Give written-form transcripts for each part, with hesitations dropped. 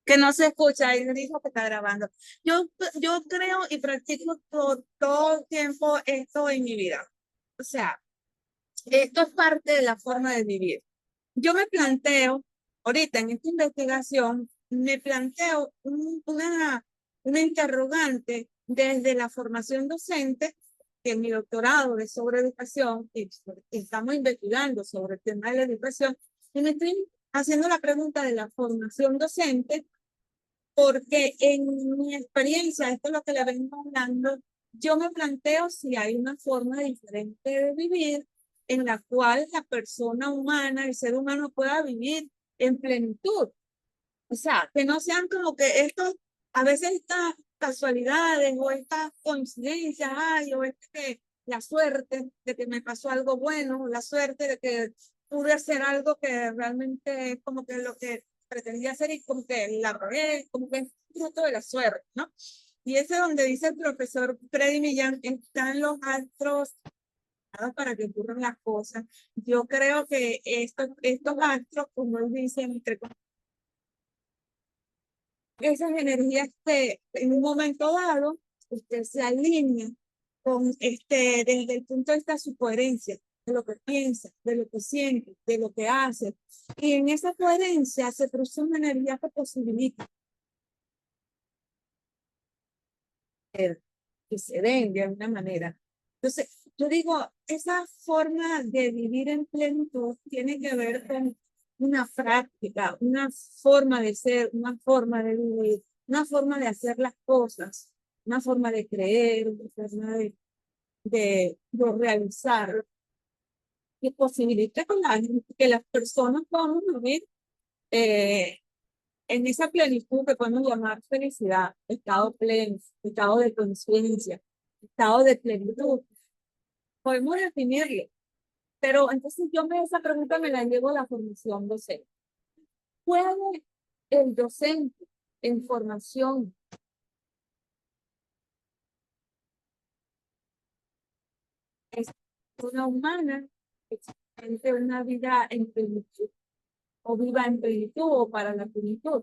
Que no se escucha, ahí dijo que está grabando. Yo creo y practico todo el tiempo esto en mi vida. O sea, esto es parte de la forma de vivir. Yo me planteo, ahorita en esta investigación, me planteo una interrogante desde la formación docente, que en mi doctorado de sobre educación, y estamos investigando sobre el tema de la educación, y me estoy haciendo la pregunta de la formación docente, porque en mi experiencia, esto es lo que le vengo hablando, yo me planteo si hay una forma diferente de vivir en la cual la persona humana, el ser humano pueda vivir en plenitud. O sea, que no sean como que estos, a veces estas casualidades o estas coincidencias, ay, o la suerte de que me pasó algo bueno, la suerte de que pude hacer algo que realmente es como que lo que pretendía hacer y como que la logré, como que es fruto de la suerte, ¿no? Y ese es donde dice el profesor Freddy Millán, están los astros para que ocurran las cosas. Yo creo que estos astros, como él dice, entre esas energías que en un momento dado usted se alinea con desde el punto de vista de su coherencia, de lo que piensa, de lo que siente, de lo que hace. Y en esa coherencia se produce una energía que posibilita que se den de alguna manera. Entonces, yo digo, esa forma de vivir en plenitud tiene que ver con una práctica, una forma de ser, una forma de vivir, una forma de hacer las cosas, una forma de creer, una forma de realizar, que posibilite con que las personas podamos vivir eh, en esa plenitud que podemos llamar felicidad, estado pleno, estado de conciencia, estado de plenitud. Podemos definirlo, pero entonces yo esa pregunta me la llevo a la formación docente. ¿Puede el docente en formación es una humana que experimente una vida en plenitud o viva en plenitud o para la plenitud?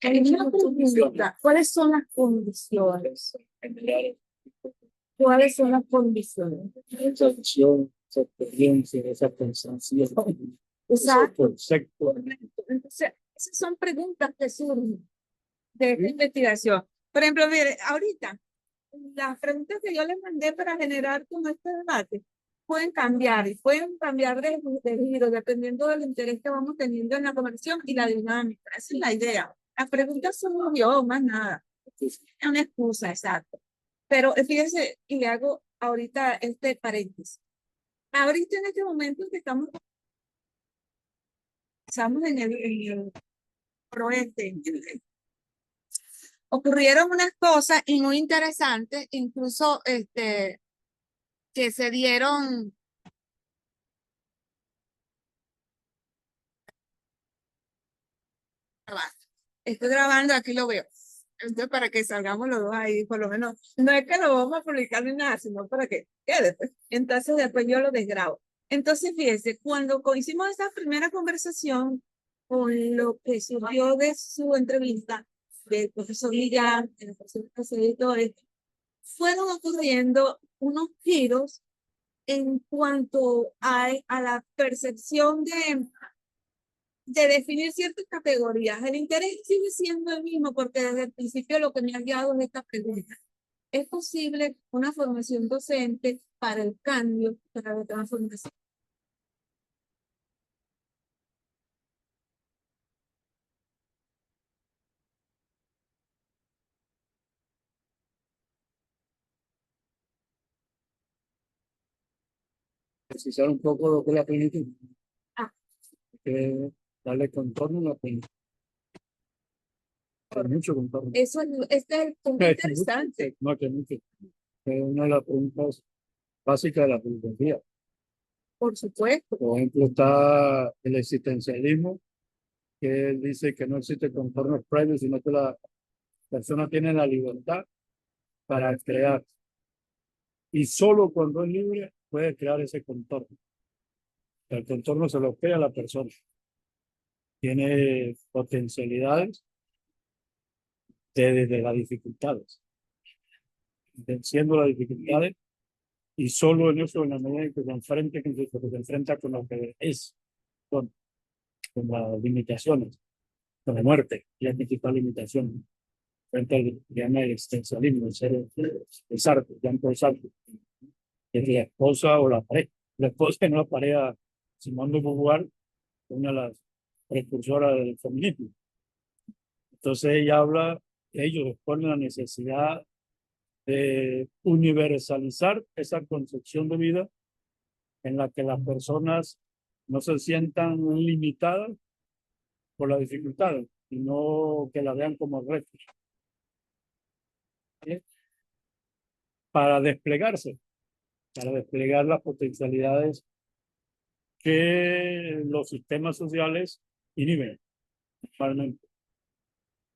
¿Cuáles son las condiciones? ¿Cuáles son las condiciones? Esa visión, esa experiencia, esa sensación, Exacto. concepto. Entonces, esas son preguntas que surgen de esta investigación. Por ejemplo, mire, ahorita, las preguntas que yo les mandé para generar con este debate pueden cambiar y pueden cambiar de giro dependiendo del interés que vamos teniendo en la conversación y la dinámica. Esa es la idea. Las preguntas son yo, más nada. Es una excusa, exacto. Pero fíjense, y le hago ahorita este paréntesis. Ahorita en este momento que estamos en el oeste, ocurrieron unas cosas y muy interesantes, incluso que se dieron. Estoy grabando, aquí lo veo. Entonces, para que salgamos los dos ahí, por lo menos, no es que lo vamos a publicar ni nada, sino para que quede. Pues. Entonces, después yo lo desgrabo. Entonces, fíjese, cuando hicimos esa primera conversación con lo que surgió de su entrevista del profesor Millán, de la persona que se editó esto, fueron ocurriendo unos giros en cuanto a la percepción de definir ciertas categorías. El interés sigue siendo el mismo porque desde el principio lo que me ha guiado es esta pregunta. ¿Es posible una formación docente para el cambio, para la transformación? Precisar un poco lo que es la plenitud, Ah, que darle contorno a la plenitud. Hay mucho contorno. eso es, este es el punto interesante. No, que mucho. Es una de las preguntas básicas de la filosofía. Por supuesto. Por ejemplo, está el existencialismo, que él dice que no existe contorno previo, sino que la persona tiene la libertad para crear. Y solo cuando es libre puede crear ese contorno. El contorno se lo crea a la persona. tiene potencialidades desde las dificultades, venciendo las dificultades, y solo en eso, en la medida en que se enfrenta con lo que es, con las limitaciones, con la muerte, y la principal limitación, frente al que llama el existencialismo, el Sartre, Jean-Paul Sartre, que es la esposa o la pareja. La esposa que no la pareja, Simone de Beauvoir, una de las precursoras del feminismo. Entonces ella habla, ellos exponen la necesidad de universalizar esa concepción de vida en la que las personas no se sientan limitadas por las dificultades, sino que la vean como retos, ¿sí? Para desplegarse, para desplegar las potencialidades que los sistemas sociales inhiben, normalmente.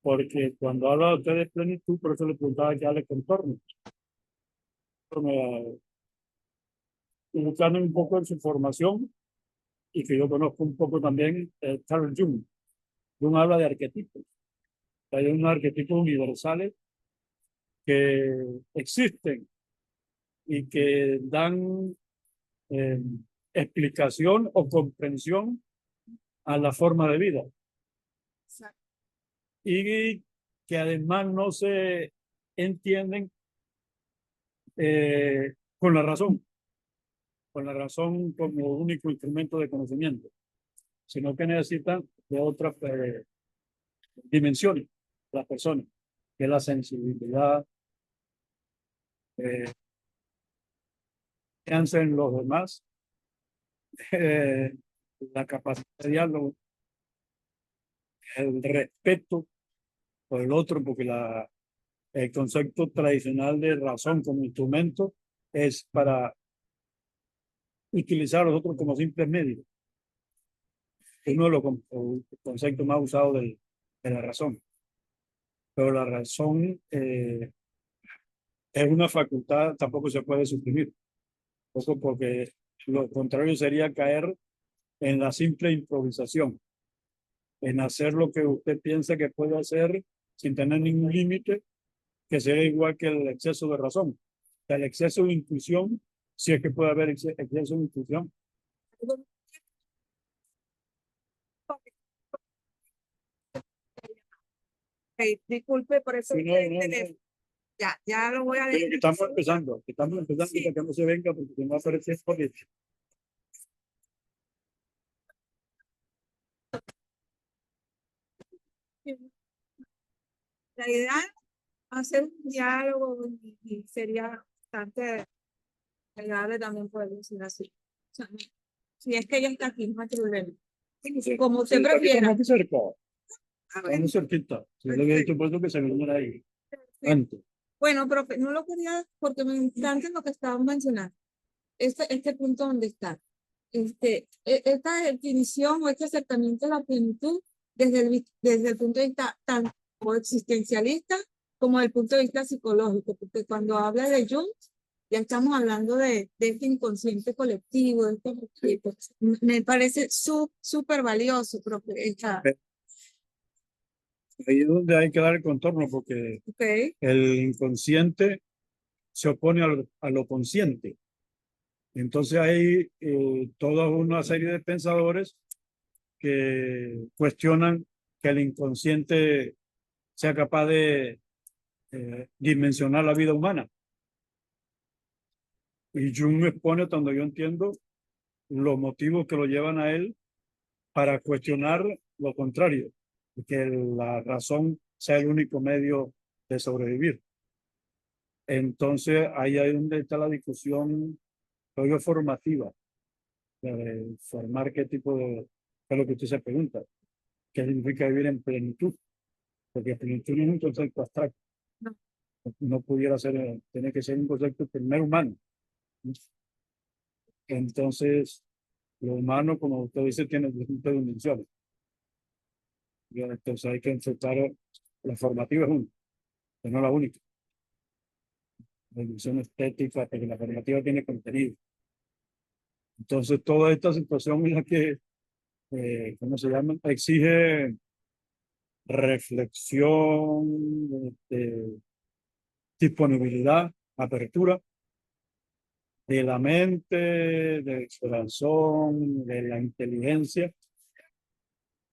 Porque cuando habla usted de plenitud, por eso le preguntaba ya de contorno. Buscando un poco en su formación, y que yo conozco un poco también, Carl Jung. Jung habla de arquetipos. Hay unos arquetipos universales que existen y que dan eh, explicación o comprensión a la forma de vida. Exacto. Y que además no se entienden con la razón como único instrumento de conocimiento, sino que necesitan de otras dimensiones, las personas, que es la sensibilidad, eh, en los demás, eh, la capacidad de diálogo, el respeto por el otro, porque el concepto tradicional de razón como instrumento es para utilizar a los otros como simples medios. Uno de los conceptos más usados de la razón. Pero la razón es una facultad, tampoco se puede suprimir. Poco porque lo contrario sería caer en la simple improvisación, en hacer lo que usted piensa que puede hacer sin tener ningún límite, que sería igual que el exceso de razón. O sea, el exceso de intuición, si es que puede haber exceso de intuición. Okay, disculpe, por eso Sí, no. ya lo voy a Pero decir. que estamos empezando Sí. para que no se venga, porque si no aparece por La idea es hacer un diálogo y sería bastante agradable también poder decir así. O sea, si es que ella está aquí, no hay problema. Como usted prefiera. Estamos aquí cerca, A ver, estamos cerquita. Yo le había dicho por eso que se viniera ahí antes. bueno, profe, no lo quería porque me encanta lo que estábamos mencionando. Este punto donde está. Esta definición o este acercamiento a la plenitud desde el punto de vista tanto existencialista como desde el punto de vista psicológico, porque cuando habla de Jung, ya estamos hablando de este inconsciente colectivo, de este arquetipo. Me parece súper valioso, profe. Ahí es donde hay que dar el contorno, porque Okay. el inconsciente se opone a lo consciente. Entonces hay toda una serie de pensadores que cuestionan que el inconsciente sea capaz de dimensionar la vida humana. Y Jung expone, cuando yo entiendo, los motivos que lo llevan a él para cuestionar lo contrario, que la razón sea el único medio de sobrevivir. Entonces, ahí es donde está la discusión, creo yo, formativa, de formar qué tipo de, qué es lo que usted se pregunta, qué significa vivir en plenitud, porque plenitud no es un concepto abstracto, No. no pudiera ser, tiene que ser un concepto primer humano. Entonces, lo humano, como usted dice, tiene distintas dimensiones. Entonces hay que enfrentar, la formativa es una, pero no la única. La dimensión estética, porque la formativa tiene contenido. Entonces, toda esta situación es la que ¿cómo se llama? Exige reflexión, disponibilidad, apertura de la mente, del corazón, de la inteligencia.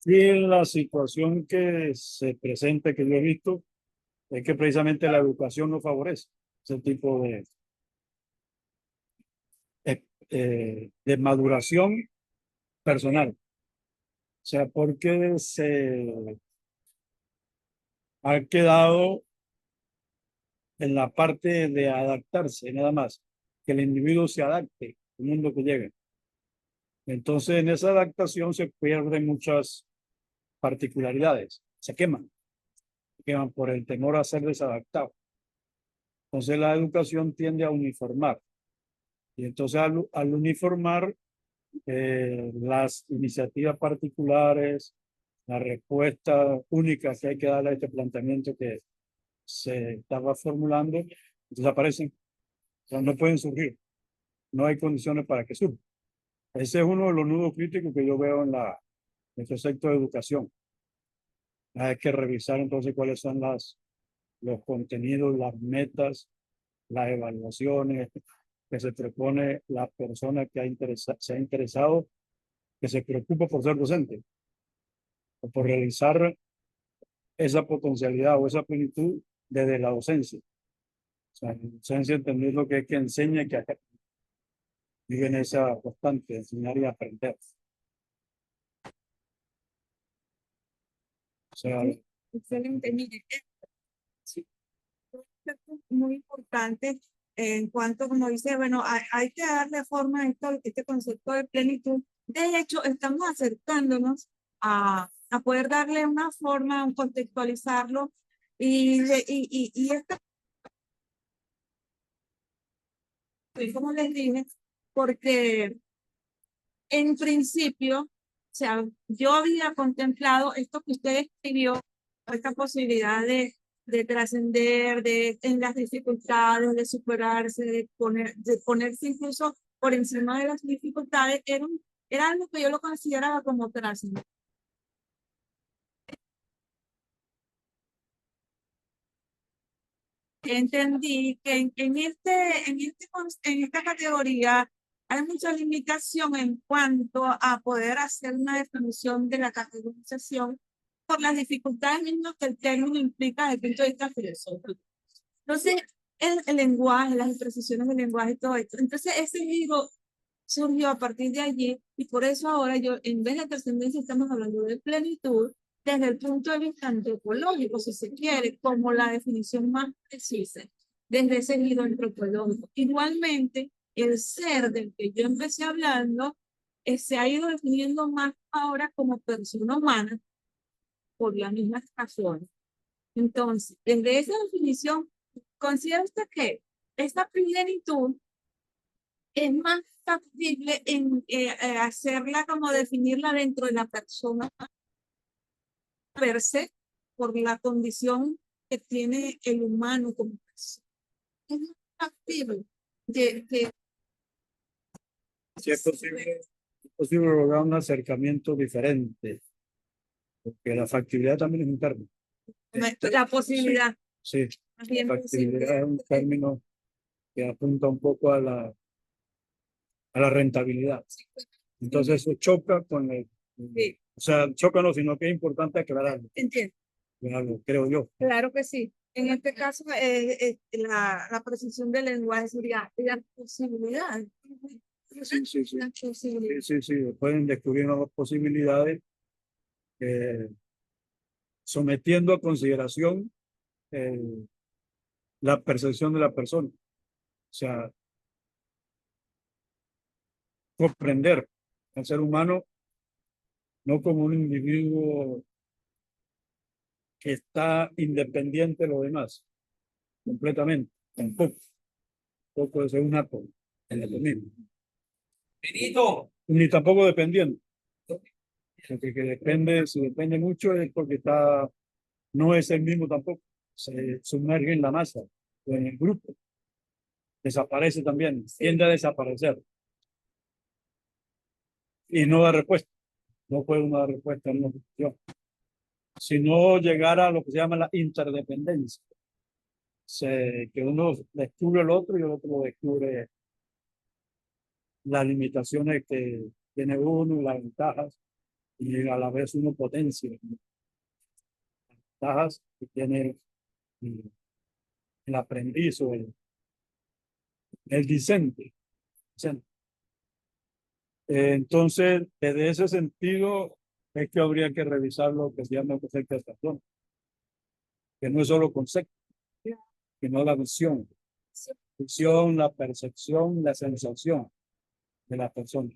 Y en la situación que se presenta, que yo he visto, es que precisamente la educación no favorece ese tipo de maduración personal. O sea, porque se ha quedado en la parte de adaptarse, nada más, que el individuo se adapte al mundo que llega. Entonces, en esa adaptación se pierden muchas particularidades, se queman por el temor a ser desadaptado. Entonces, la educación tiende a uniformar. Y entonces, al uniformar, las iniciativas particulares, la respuesta única que hay que darle a este planteamiento que se estaba formulando, desaparecen. O sea, no pueden surgir. No hay condiciones para que surjan. Ese es uno de los nudos críticos que yo veo en este sector de educación. Hay que revisar entonces cuáles son los contenidos, las metas, las evaluaciones que se propone la persona que se ha interesado, que se preocupa por ser docente o por realizar esa potencialidad o esa plenitud desde la docencia. O sea, en docencia entendiendo que es que enseña y que vive en esa constante de enseñar y aprender. O sea, Excelente, mire, sí, un aspecto muy importante en cuanto, como dice, bueno, hay que darle forma a este concepto de plenitud. De hecho, estamos acercándonos a poder darle una forma, contextualizarlo y esto, como les dije, porque en principio, o sea, yo había contemplado esto que usted escribió, esta posibilidad de trascender, en las dificultades, de superarse, de ponerse incluso por encima de las dificultades, era algo que yo lo consideraba como trascender. Entendí que en esta categoría hay mucha limitación en cuanto a poder hacer una definición de la categorización por las dificultades mismas que el término implica desde el punto de vista filosófico. Entonces, el lenguaje, las imprecisiones del lenguaje y todo esto. Entonces, ese giro surgió a partir de allí y por eso ahora yo, en vez de trascendencia, estamos hablando de plenitud desde el punto de vista antropológico, si se quiere, como la definición más precisa, desde ese giro antropológico. Igualmente, el ser del que yo empecé hablando se ha ido definiendo más ahora como persona humana por las mismas razones. Entonces, desde esa definición, ¿considera usted que esta plenitud es más factible en hacerla como definirla dentro de la persona per se por la condición que tiene el humano como persona? Es más factible que si es posible lograr un acercamiento diferente, porque la factibilidad también es un término. la posibilidad. Sí, la factibilidad es un término que apunta un poco a la rentabilidad. Entonces eso choca con Sí. O sea, choca no, sino que es importante aclararlo. Entiendo. Creo yo. Claro que sí. En este caso, la precisión del lenguaje sería la posibilidad. Sí, sí, sí. La posibilidad. Sí, sí, sí. Pueden descubrir nuevas posibilidades sometiendo a consideración la percepción de la persona. O sea, comprender al ser humano no como un individuo que está independiente de los demás, completamente, tampoco. Tampoco es un átomo en el mismo. Ni tampoco dependiendo. Porque que depende, si depende mucho es porque no es el mismo tampoco. Se sumerge en la masa o en el grupo. Desaparece también, tiende a desaparecer y no da respuesta. No puede una dar respuesta en una función. Si no llegara a lo que se llama la interdependencia, que uno descubre el otro y el otro descubre las limitaciones que tiene uno y las ventajas, y a la vez uno potencia las ventajas que tiene el aprendiz o el discente. Entonces, desde ese sentido, es que habría que revisar lo que se llama conceptualización, que no es solo concepto, sino la visión, la percepción, la sensación de la persona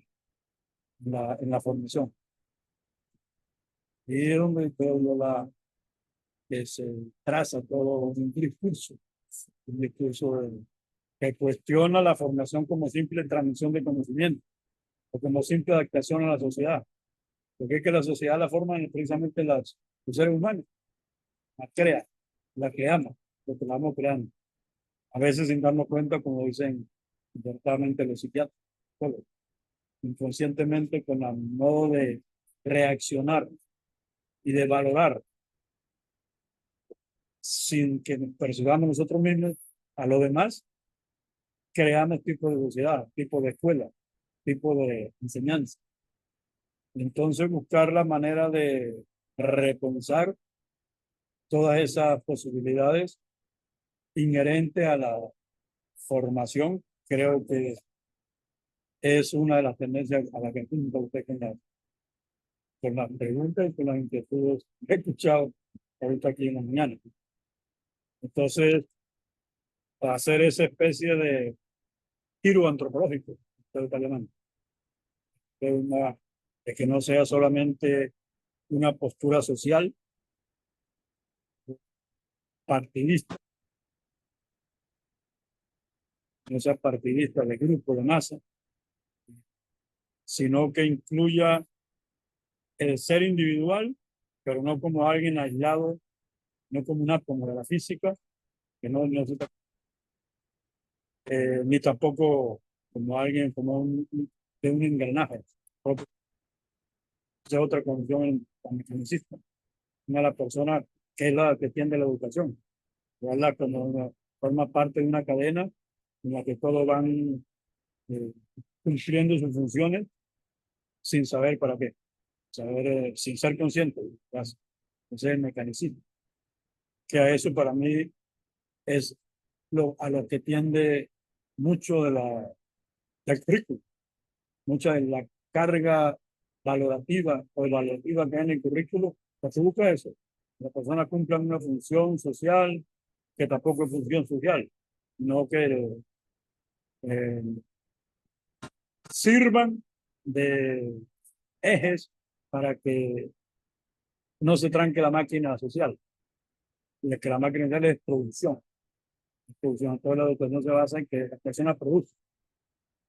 en la formación. Y es donde creo yo que se traza todo un discurso que cuestiona la formación como simple transmisión de conocimiento o como simple adaptación a la sociedad. Porque es que la sociedad la forman precisamente los seres humanos, la crea, la que ama, lo que la vamos creando. A veces sin darnos cuenta, como dicen directamente los psiquiatras, bueno, inconscientemente con el modo de reaccionar y de valorar sin que nos percibamos nosotros mismos a lo demás, creamos tipo de sociedad, tipo de escuela, tipo de enseñanza. Entonces buscar la manera de repensar todas esas posibilidades inherentes a la formación, creo que es una de las tendencias a la que apunta usted con las preguntas y con las inquietudes que he escuchado ahorita aquí en la mañana. Entonces, para hacer esa especie de giro antropológico, usted está llamando, de que no sea solamente una postura social partidista, no sea partidista de grupo, de masa, sino que incluya el ser individual, pero no como alguien aislado, no como un átomo de la física, que no necesita, ni tampoco como alguien, de un engranaje. Esa es otra condición mecanicista. Una la persona que es la que tiende la educación, ¿verdad? Forma parte de una cadena en la que todos van cumpliendo sus funciones sin saber para qué, sin ser conscientes. Ese es el mecanismo. Que a eso para mí es a lo que tiende mucho del currículum, mucha de la carga valorativa o evaluativa que hay en el currículo, pues se busca eso. La persona cumpla una función social que tampoco es función social, no que eh, sirvan de ejes para que no se tranque la máquina social, y que la máquina social es producción. Producción. Toda la educación se basa en que la persona produce.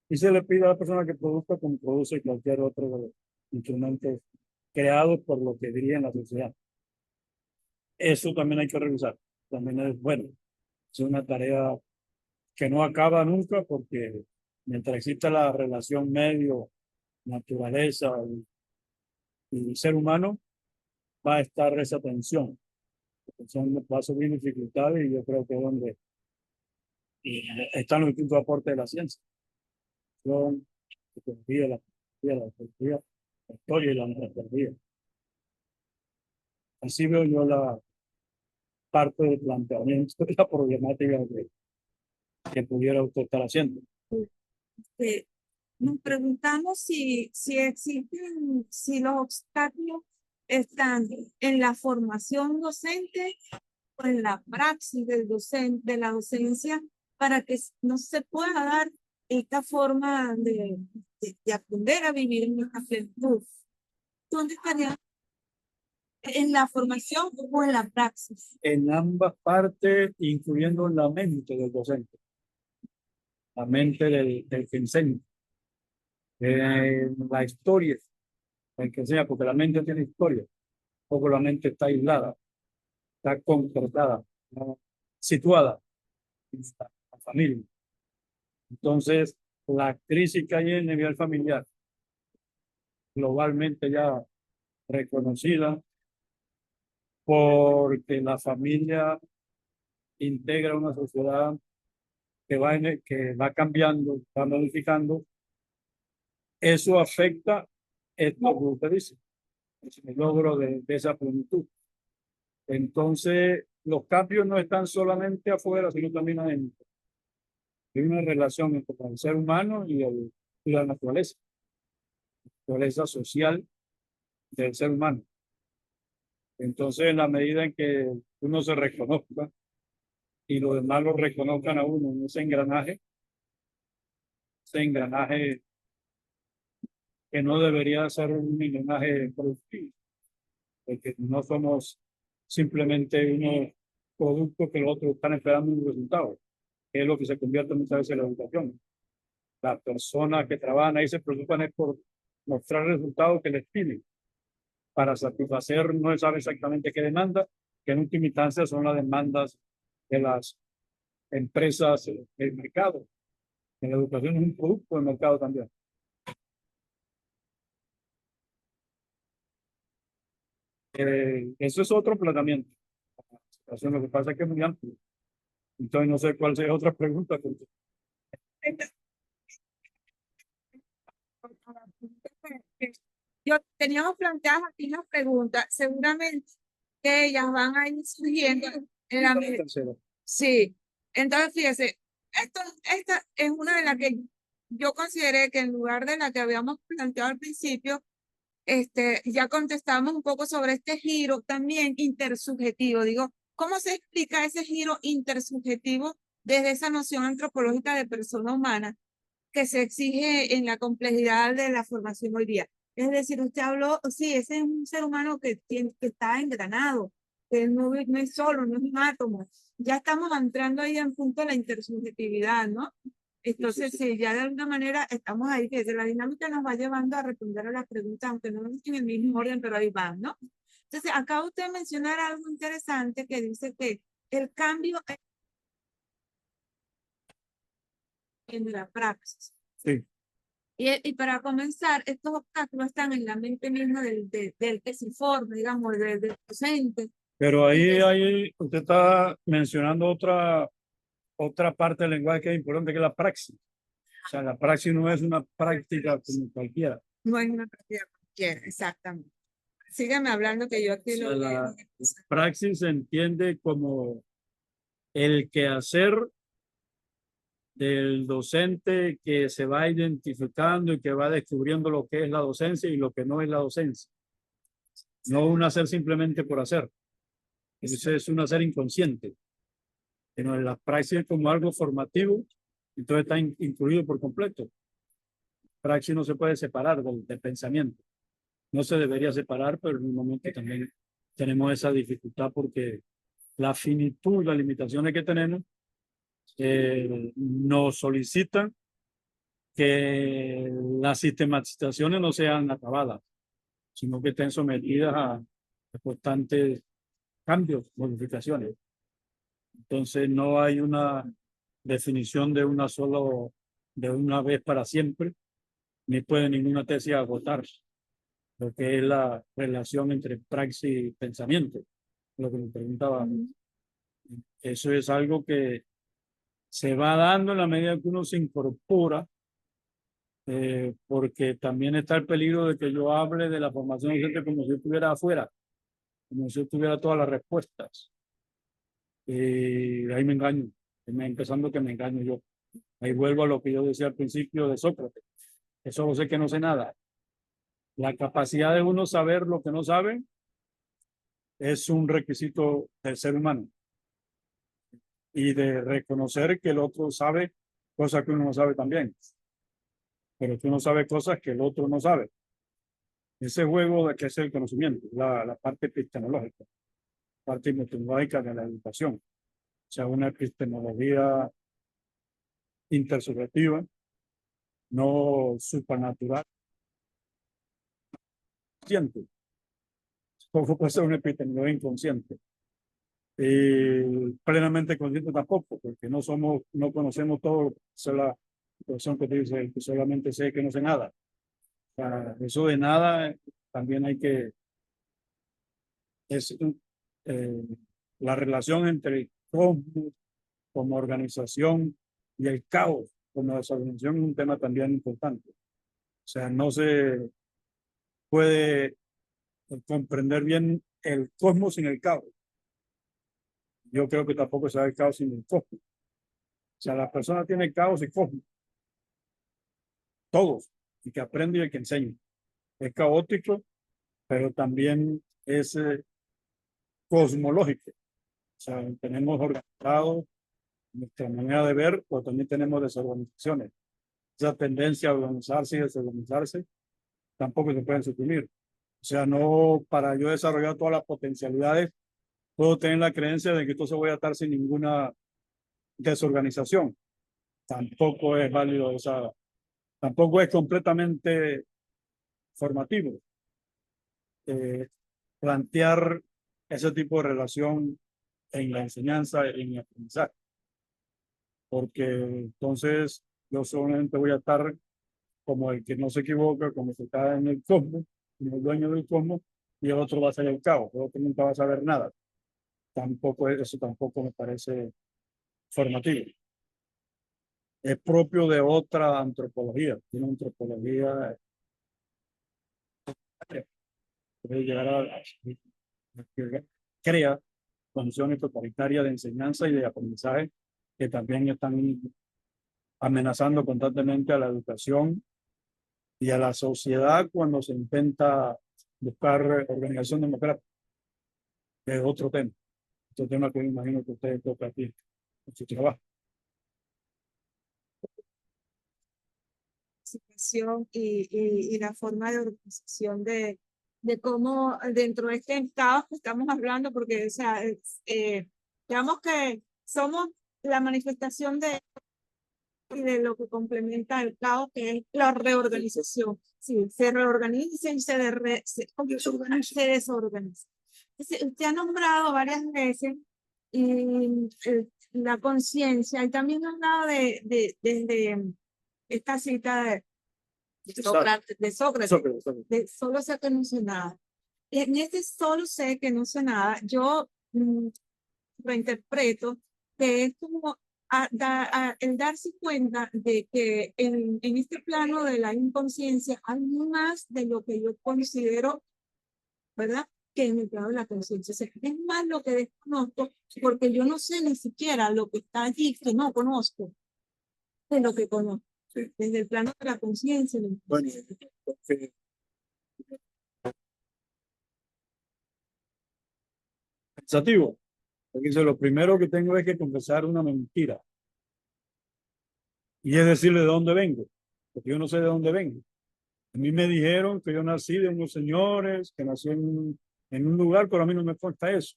Y se le pide a la persona que produzca como produce cualquier otro de los instrumentos creados por lo que diría en la sociedad. Eso también hay que revisar. También es bueno. Es una tarea que no acaba nunca porque mientras exista la relación medio, naturaleza y ser humano, va a estar esa tensión. La tensión va a subir dificultades y yo creo que es donde están los distintos aportes de la ciencia. Son la historia y la antropología. Así veo yo la parte del planteamiento de la problemática que pudiera usted estar haciendo. Nos preguntamos si existen, si los obstáculos están en la formación docente o en la praxis del docente, de la docencia, para que no se pueda dar esta forma de aprender a vivir en esta plenitud. ¿Dónde estaría? ¿En la formación o en la praxis? En ambas partes, incluyendo la mente del docente, la mente del que enseña, la historia del que enseña, porque la mente tiene historia, poco la mente está aislada, está concretada, ¿no? Situada en la familia. Entonces, la crisis que hay en el nivel familiar, globalmente ya reconocida, porque la familia integra una sociedad que va cambiando, va modificando. Eso afecta esto que usted dice, el logro de esa plenitud. Entonces, los cambios no están solamente afuera, sino también adentro. Hay una relación entre el ser humano y la naturaleza social del ser humano. Entonces, en la medida en que uno se reconozca y los demás lo reconozcan a uno en ese engranaje que no debería ser un engranaje productivo, porque no somos simplemente unos productos que los otros están esperando un resultado, que es lo que se convierte muchas veces en la educación. Las personas que trabajan ahí se preocupan es por mostrar resultados que les piden para satisfacer, no se sabe exactamente qué demanda, que en última instancia son las demandas de las empresas del mercado. En la educación es un producto del mercado también. Eso es otro planteamiento. Lo que pasa es que es muy amplio. Entonces no sé cuál sea otra pregunta. Yo teníamos planteadas aquí las preguntas, seguramente que ellas van a ir surgiendo en la medida. Sí, entonces fíjese, esta es una de las que yo consideré que en lugar de la que habíamos planteado al principio, ya contestamos un poco sobre este giro también intersubjetivo. Digo, ¿cómo se explica ese giro intersubjetivo desde esa noción antropológica de persona humana que se exige en la complejidad de la formación hoy día? Es decir, usted habló, sí, ese es un ser humano que está engranado, que no es solo, no es un átomo. Ya estamos entrando ahí en punto de la intersubjetividad, ¿no? Entonces, sí, ya de alguna manera estamos ahí, que la dinámica nos va llevando a responder a las preguntas, aunque no en el mismo orden, pero ahí van, ¿no? Entonces, acaba usted de mencionar algo interesante que dice que el cambio en la praxis. Sí. Y para comenzar, estos obstáculos están en la mente misma del que se informa, digamos, del docente. Pero ahí usted está mencionando otra parte del lenguaje que es importante, que es la praxis. O sea, la praxis no es una práctica como cualquiera. No es una práctica cualquiera, exactamente. Síganme hablando que yo aquí lo la praxis se entiende como el quehacer del docente que se va identificando y que va descubriendo lo que es la docencia y lo que no es la docencia. No un hacer simplemente por hacer. Eso es un hacer inconsciente. Sino la praxis es como algo formativo, entonces está incluido por completo. Praxis no se puede separar del pensamiento. No se debería separar, pero en un momento también tenemos esa dificultad porque la finitud, las limitaciones que tenemos, nos solicitan que las sistematizaciones no sean acabadas, sino que estén sometidas a constantes cambios, modificaciones. Entonces no hay una definición de de una vez para siempre, ni puede ninguna tesis agotar lo que es la relación entre praxis y pensamiento, lo que me preguntaba. Eso es algo que se va dando en la medida que uno se incorpora, porque también está el peligro de que yo hable de la formación docente como si yo estuviera afuera, como si yo tuviera todas las respuestas. Y ahí me engaño, empezando que me engaño yo. Ahí vuelvo a lo que yo decía al principio de Sócrates, que solo sé que no sé nada. La capacidad de uno saber lo que no sabe es un requisito del ser humano y de reconocer que el otro sabe cosas que uno no sabe también, pero que uno sabe cosas que el otro no sabe. Ese juego de que es el conocimiento, la parte epistemológica, parte epistemológica de la educación, o sea, una epistemología intersubjetiva, no supernatural. Consciente. ¿Cómo puede ser una epistemología inconsciente? Plenamente consciente tampoco, porque no conocemos todo lo que es la persona que dice que solamente sé que no sé nada. O sea, eso de nada también hay que es la relación entre el cosmos como organización y el caos como desorganización es un tema también importante. O sea, no se puede comprender bien el cosmos sin el caos. Yo creo que tampoco se da el caos sin el cosmos. O sea, la persona tiene caos y cosmos. Todos. El que aprende y el que enseña. Es caótico, pero también es cosmológico. O sea, tenemos organizado nuestra manera de ver, pero también tenemos desorganizaciones. Esa tendencia a organizarse y desorganizarse tampoco se pueden suprimir. O sea, no para yo desarrollar todas las potencialidades, puedo tener la creencia de que entonces voy a estar sin ninguna desorganización. Tampoco es válido tampoco es completamente formativo plantear ese tipo de relación en la enseñanza y en el aprendizaje. Porque entonces yo solamente voy a estar como el que no se equivoca, como el que está en el cosmos, como el dueño del cosmos, y el otro va a ser el caos, el otro nunca va a saber nada. Eso tampoco me parece formativo. Es propio de otra antropología, una antropología que puede llegar que crea condiciones totalitarias de enseñanza y de aprendizaje que también están amenazando constantemente a la educación y a la sociedad cuando se intenta buscar organización democrática. Es otro tema. Otro tema que me imagino que ustedes tocan aquí en su trabajo. Y la forma de organización de cómo dentro de este caos que estamos hablando, porque o sea, digamos que somos la manifestación de lo que complementa el caos, que es la reorganización. Sí, se reorganiza y se desorganiza. Usted ha nombrado varias veces la conciencia y también ha hablado desde esta cita Sócrates, de solo sé que no sé nada. En este solo sé que no sé nada, yo reinterpreto que es como el darse cuenta de que en este plano de la inconsciencia hay más de lo que yo considero, ¿verdad? Que en el plano de la conciencia. O sea, es más lo que desconozco, porque yo no sé ni siquiera lo que está allí que no conozco, de lo que conozco. Sí. Desde el plano de la conciencia. Bueno, pensativo. Porque dice, lo primero que tengo es que confesar una mentira. Y es decirle de dónde vengo. Porque yo no sé de dónde vengo. A mí me dijeron que yo nací de unos señores, que nací en un lugar, pero a mí no me consta eso.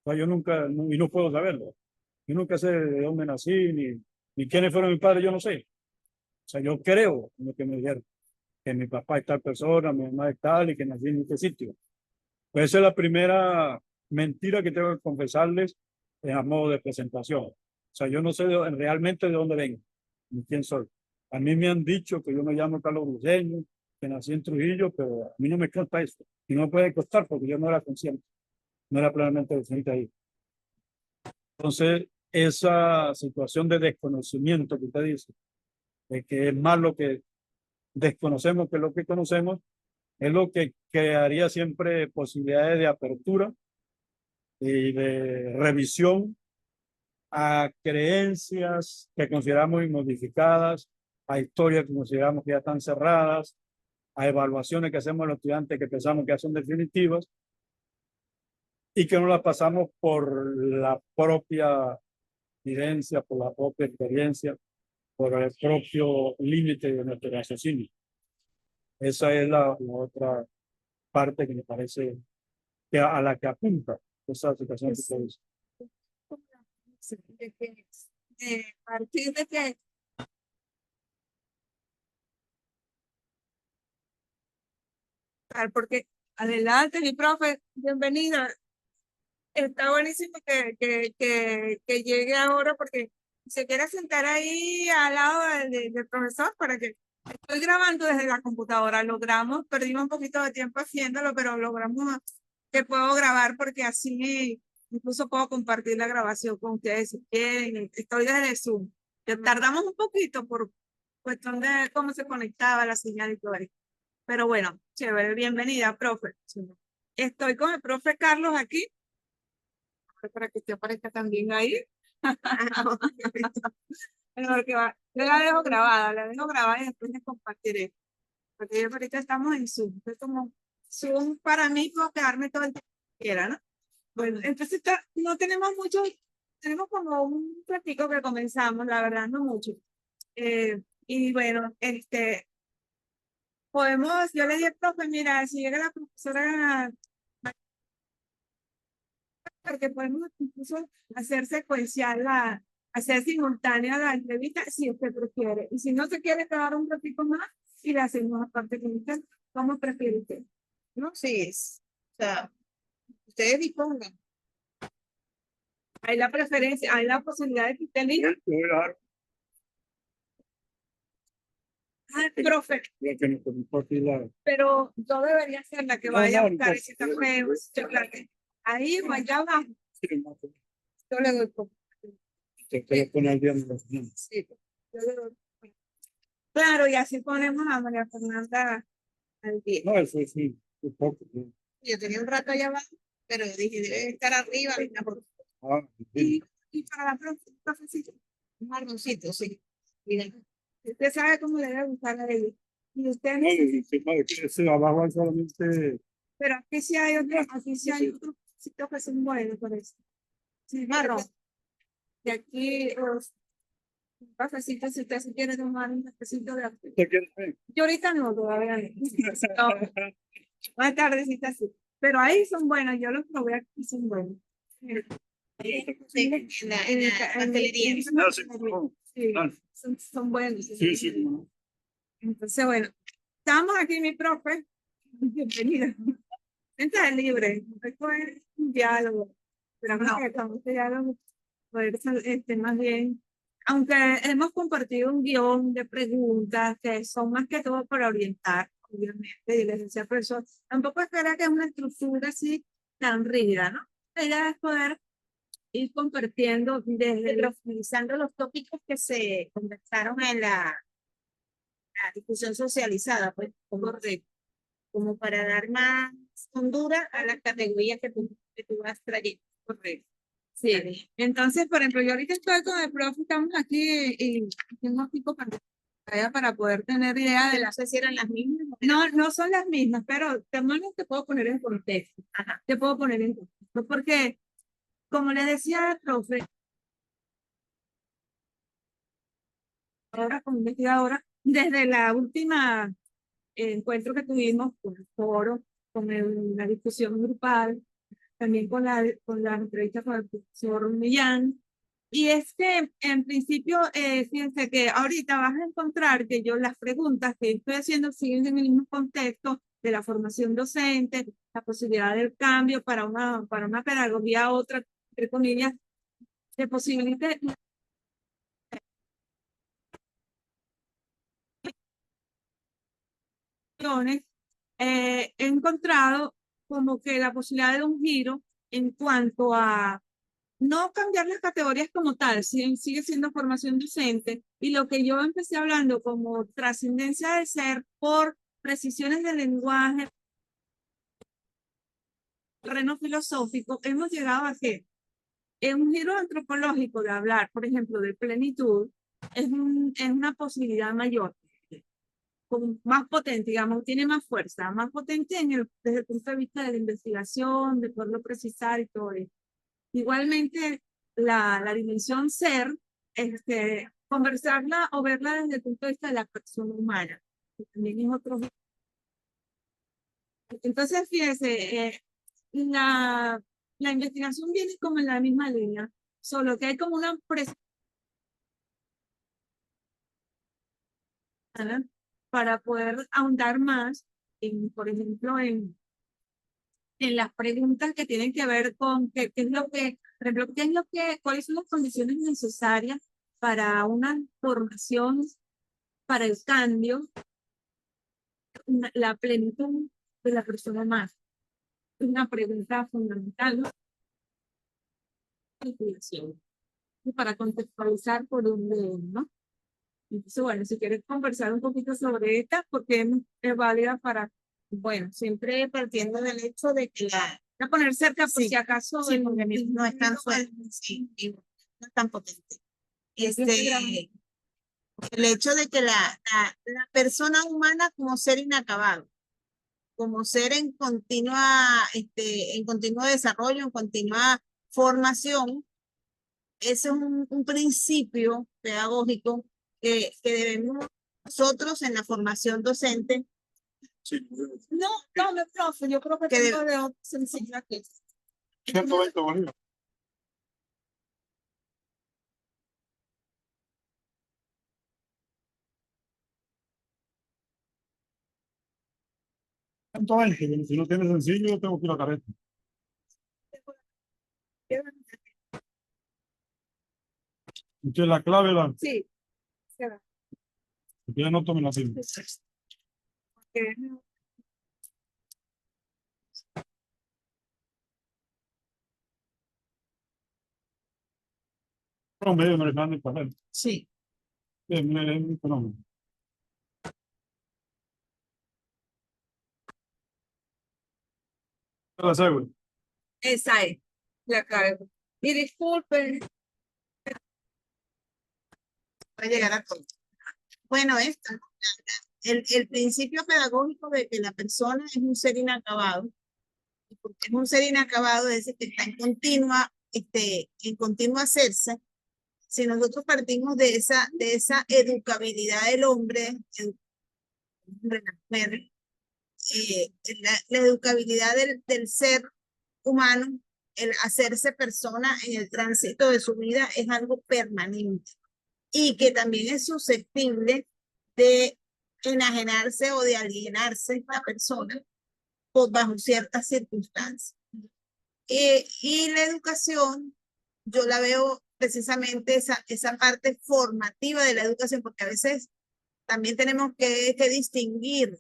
O sea, yo nunca, y no puedo saberlo. Yo nunca sé de dónde nací, ni quiénes fueron mis padres, yo no sé. O sea, yo creo en lo que me dijeron, que mi papá es tal persona, mi mamá es tal, y que nací en este sitio. Pues esa es la primera mentira que tengo que confesarles a modo de presentación. O sea, yo no sé realmente de dónde vengo, ni quién soy. A mí me han dicho que yo me llamo Carlos Bruceño, que nací en Trujillo, pero a mí no me consta eso. Y no puede costar porque yo no era consciente, no era plenamente consciente ahí. Entonces, esa situación de desconocimiento que usted dice, de que es más lo que desconocemos que lo que conocemos, es lo que crearía siempre posibilidades de apertura y de revisión a creencias que consideramos inmodificadas, a historias que consideramos que ya están cerradas, a evaluaciones que hacemos los estudiantes que pensamos que ya son definitivas y que no las pasamos por la propia vivencia, por la propia experiencia, por el propio límite de nuestro raciocinio. Esa es la otra parte que me parece que a la que apunta esa situación que usted dice. De partir de que porque adelante mi profe, bienvenida. Está buenísimo que llegue ahora porque se quiere sentar ahí al lado del profesor para que estoy grabando desde la computadora. Logramos, perdimos un poquito de tiempo haciéndolo, pero logramos que puedo grabar porque así incluso puedo compartir la grabación con ustedes si quieren. Estoy desde Zoom. Que tardamos un poquito por cuestión de cómo se conectaba la señal y todo eso. Pero bueno, chévere, bienvenida, profe. Estoy con el profe Carlos aquí, para que usted aparezca también ahí. Bueno, porque yo la dejo grabada y después les compartiré. Porque yo ahorita estamos en Zoom. Es como Zoom para mí, puedo quedarme todo el tiempo que quiera, ¿no? Bueno, entonces no tenemos mucho, tenemos como un platico que comenzamos, la verdad, no mucho. Y bueno, podemos, yo le dije al profe, mira, si llega la profesora, porque podemos incluso hacer secuencial, hacer simultánea la entrevista, si usted prefiere. Y si no se quiere quedar un ratito más, y la hacemos aparte con usted, ¿cómo prefiere usted? No, sí, o sea, ustedes dispongan. Hay la preferencia, hay la posibilidad de que usted elija. Profe, pero yo debería ser la que vaya a buscar ese café o ese chocolate. Ahí o allá abajo. Yo le doy poco. Sí, yo le doy. Claro, y así ponemos a María Fernanda al día. No, eso sí, un poco. Yo tenía un rato allá abajo, pero dije, debe estar arriba. Y para la profecita, Un marroncito, sí. Miren, usted sabe cómo le debe gustar a ella. Y usted No, ese abajo hay solamente. pero aquí sí hay otros sitios que son buenos por eso. Sí, marrón. Y aquí los cafecitos, si usted se quiere tomar un cafecito de aquí. ¿Usted quiere ver? Yo ahorita no, todavía no. No, más tardecita sí. Pero ahí son buenos, yo los probé aquí, son buenos. en la pastelería. Sí, son buenos. Sí, sí. No. Entonces, bueno, estamos aquí, mi profe. Bienvenida. Entonces, libre. Esto es un diálogo. Pero no, que con este diálogo poder ser, más bien, aunque hemos compartido un guión de preguntas que son más que todo para orientar, obviamente, y les decía profesor, tampoco espera que es una estructura así tan rígida, ¿no? La idea es poder ir compartiendo desde profundizando los tópicos que se conversaron en la discusión socializada, pues, como para dar más hondura a las categorías que tú vas trayendo. Correcto. Sí, entonces, por ejemplo, yo ahorita estoy con el profe, estamos aquí y tengo aquí pantalla para poder tener idea de No sé si eran las mismas. No, no son las mismas, pero también te puedo poner en contexto. Ajá. Te puedo poner en contexto, porque, como le decía al profe, ahora como investigadora, desde la última encuentro que tuvimos con el foro, la discusión grupal, también con la entrevista con el profesor Millán. Y es que, en principio, fíjense que ahorita vas a encontrar que yo las preguntas que estoy haciendo siguen en el mismo contexto de la formación docente, la posibilidad del cambio para una pedagogía a otra, entre comillas, que posibilite he encontrado como que la posibilidad de un giro en cuanto a no cambiar las categorías como tal, sigue siendo formación docente, y lo que yo empecé hablando como trascendencia del ser por precisiones de lenguaje, terreno filosófico, hemos llegado a que en un giro antropológico de hablar, por ejemplo, de plenitud, es una posibilidad mayor, más potente, digamos, tiene más fuerza, más potente desde el punto de vista de la investigación, de poderlo precisar y todo eso. Igualmente, la dimensión ser, conversarla o verla desde el punto de vista de la persona humana, que también es otro. Entonces, fíjese, la investigación viene como en la misma línea, solo que hay como una presión para poder ahondar más, por ejemplo, en las preguntas que tienen que ver con qué es lo que, por ejemplo, cuáles son las condiciones necesarias para una formación, para el cambio, la plenitud de la persona humana. una pregunta fundamental, ¿no? Y para contextualizar por dónde, ¿no? Entonces, bueno, si quieres conversar un poquito sobre esta, porque es válida para, bueno, Siempre partiendo del hecho de que a poner cerca por Sí, si acaso sí, el porque no es tan individuo- fuerte, sí, y no es tan potente. es grande. El hecho de que la persona humana como ser inacabado, como ser en continuo desarrollo, en continua formación, ese es un principio pedagógico que debemos nosotros en la formación docente. No, no, profe, yo creo que Que tengo de otra sencilla que 120 bolívares. Si no tiene sencillo, yo tengo que ir a careta. Entonces la clave la sí, se va. ya no tomen así. Porque Promedio americano y papel. sí, Es muy económico. La cédula. esa es la cargo. Y disculpen, puede llegar a todo. Bueno, el principio pedagógico de que la persona es un ser inacabado, y porque es un ser inacabado, es decir, que está en continuo hacerse. Si nosotros partimos de esa educabilidad del hombre, de la mujer, la educabilidad del ser humano, el hacerse persona en el tránsito de su vida es algo permanente y que también es susceptible de enajenarse o de alienarse la persona bajo ciertas circunstancias. Y la educación, yo la veo precisamente esa parte formativa de la educación, porque a veces también tenemos que distinguir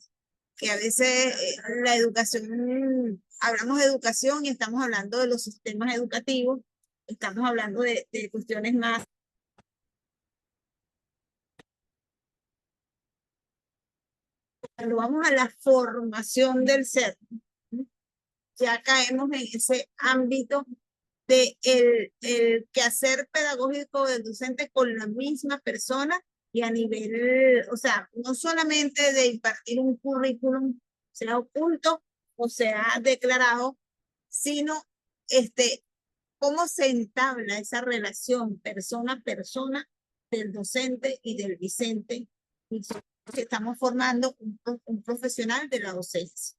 que a veces la educación, hablamos de educación y estamos hablando de los sistemas educativos, estamos hablando de cuestiones más. Cuando vamos a la formación del ser, ya caemos en ese ámbito de el quehacer pedagógico del docente con la misma persona y a nivel, o sea, no solamente de impartir un currículum, sea oculto o sea declarado, sino cómo se entabla esa relación persona a persona del docente y del vicente, que estamos formando un profesional de la docencia.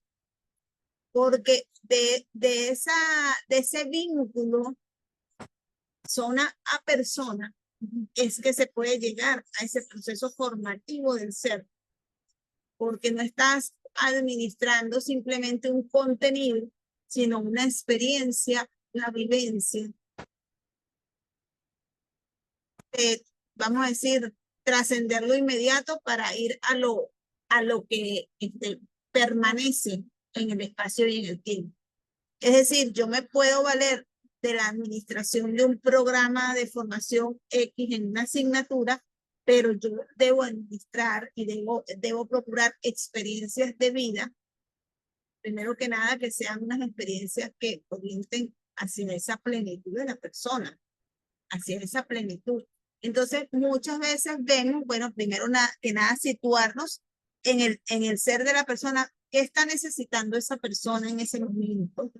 Porque de ese vínculo persona a persona es que se puede llegar a ese proceso formativo del ser, porque no estás administrando simplemente un contenido, sino una experiencia, la vivencia. Vamos a decir, trascender lo inmediato para ir a lo que permanece en el espacio y en el tiempo. Es decir, yo me puedo valer de la administración de un programa de formación X en una asignatura, pero yo debo administrar y debo procurar experiencias de vida, primero que nada, que sean unas experiencias que orienten hacia esa plenitud de la persona, hacia esa plenitud. Entonces, muchas veces vemos, bueno, primero que nada, situarnos en el ser de la persona. ¿Qué está necesitando esa persona en ese momento?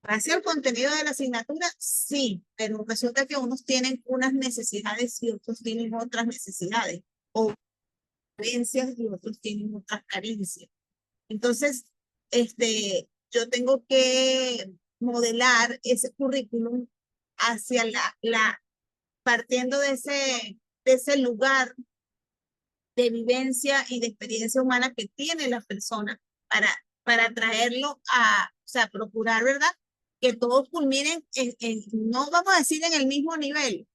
Hacia el contenido de la asignatura, sí, pero resulta que unos tienen unas necesidades y otros tienen otras necesidades, o carencias y otros tienen otras carencias. Entonces, yo tengo que modelar ese currículum hacia partiendo de ese lugar de vivencia y de experiencia humana que tiene la persona para traerlo o sea, procurar, ¿verdad? Que todos culminen no vamos a decir en el mismo nivel,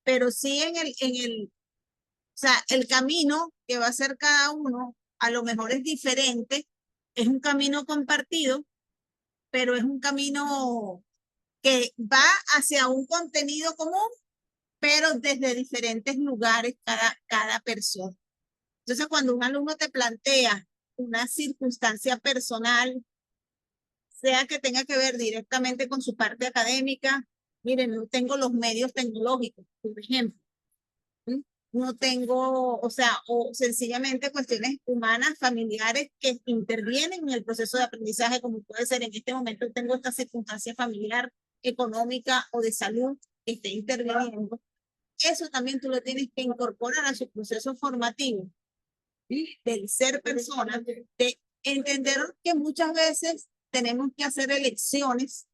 pero sí o sea, el camino que va a hacer cada uno, a lo mejor es diferente, es un camino compartido, pero es un camino que va hacia un contenido común, pero desde diferentes lugares cada persona. Entonces, cuando un alumno te plantea una circunstancia personal, sea que tenga que ver directamente con su parte académica, miren, no tengo los medios tecnológicos, por ejemplo. No tengo, o sea, o sencillamente cuestiones humanas, familiares que intervienen en el proceso de aprendizaje, como puede ser en este momento tengo esta circunstancia familiar, económica o de salud que esté interviniendo. Eso también tú lo tienes que incorporar a su proceso formativo del ser persona, de entender que muchas veces tenemos que hacer elecciones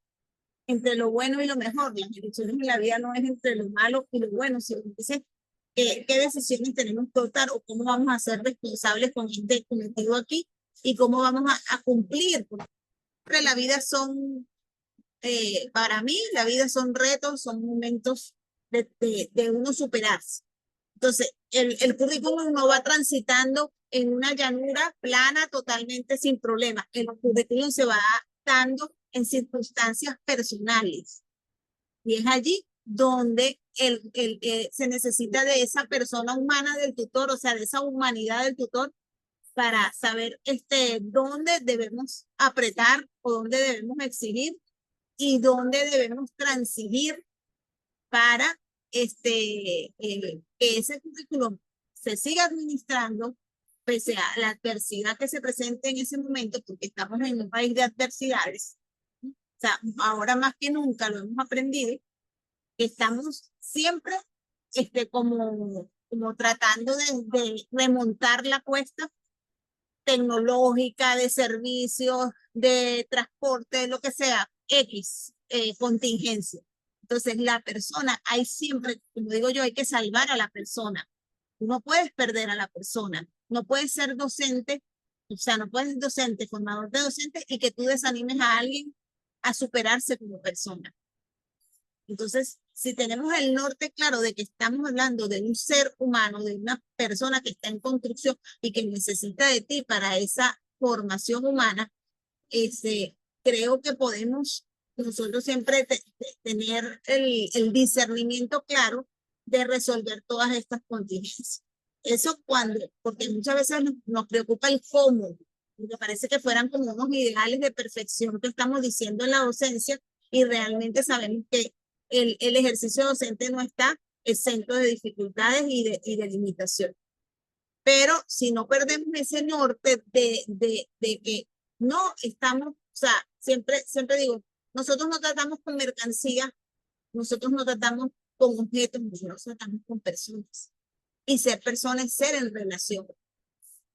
entre lo bueno y lo mejor. Las elecciones en la vida no es entre lo malo y lo bueno, sino dice qué decisiones tenemos que tomar o cómo vamos a ser responsables con este cometido aquí y cómo vamos a cumplir. Porque la vida son, para mí, la vida son retos, son momentos de uno superarse. Entonces, el currículum no va transitando en una llanura plana totalmente sin problemas. El currículum se va dando en circunstancias personales. Y es allí donde se necesita de esa persona humana del tutor, o sea, de esa humanidad del tutor, para saber dónde debemos apretar o dónde debemos exigir y dónde debemos transigir para que ese currículum se siga administrando pese a la adversidad que se presente en ese momento, porque estamos en un país de adversidades. O sea, ahora más que nunca lo hemos aprendido, que estamos siempre como tratando de remontar la cuesta tecnológica, de servicios, de transporte, lo que sea, X, contingencia. Entonces, la persona, hay siempre, como digo yo, hay que salvar a la persona. No puedes perder a la persona. No puedes ser docente, o sea, no puedes ser docente, formador de docentes y que tú desanimes a alguien a superarse como persona. Entonces, si tenemos el norte claro de que estamos hablando de un ser humano, de una persona que está en construcción y que necesita de ti para esa formación humana, creo que podemos nosotros siempre tener el discernimiento claro de resolver todas estas contingencias. Eso porque muchas veces nos preocupa el cómo, porque parece que fueran como unos ideales de perfección que estamos diciendo en la docencia y realmente sabemos que el ejercicio docente no está exento de dificultades y de limitaciones. Pero si no perdemos ese norte de que no estamos, o sea, siempre digo, nosotros no tratamos con mercancía, nosotros no tratamos con objetos, nosotros tratamos con personas. Y ser persona es ser en relación.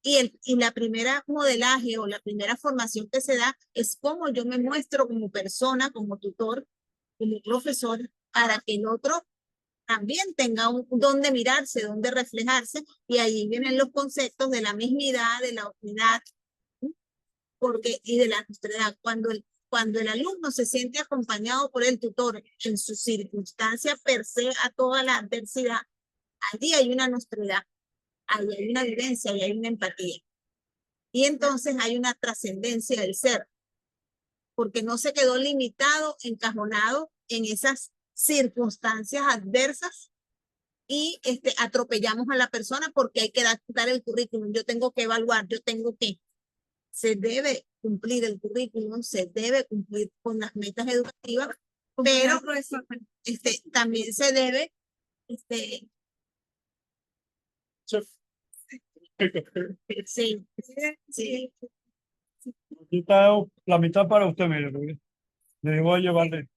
Y la primera modelaje o la primera formación que se da es cómo yo me muestro como persona, como tutor, como profesor, para que el otro también tenga donde mirarse, donde reflejarse, y ahí vienen los conceptos de la mismidad, de la unidad, y de la nuestredad. Cuando el alumno se siente acompañado por el tutor en su circunstancia per se a toda la adversidad, allí hay una nuestredad, allí hay una vivencia, allí hay una empatía. Y entonces hay una trascendencia del ser, porque no se quedó limitado, encajonado en esas circunstancias adversas y atropellamos a la persona porque hay que dar el currículum. Yo tengo que evaluar, se debe cumplir el currículum, se debe cumplir con las metas educativas, pero también se debe sí, sí. Aquí está la mitad para usted, mire, porque le voy a llevarle.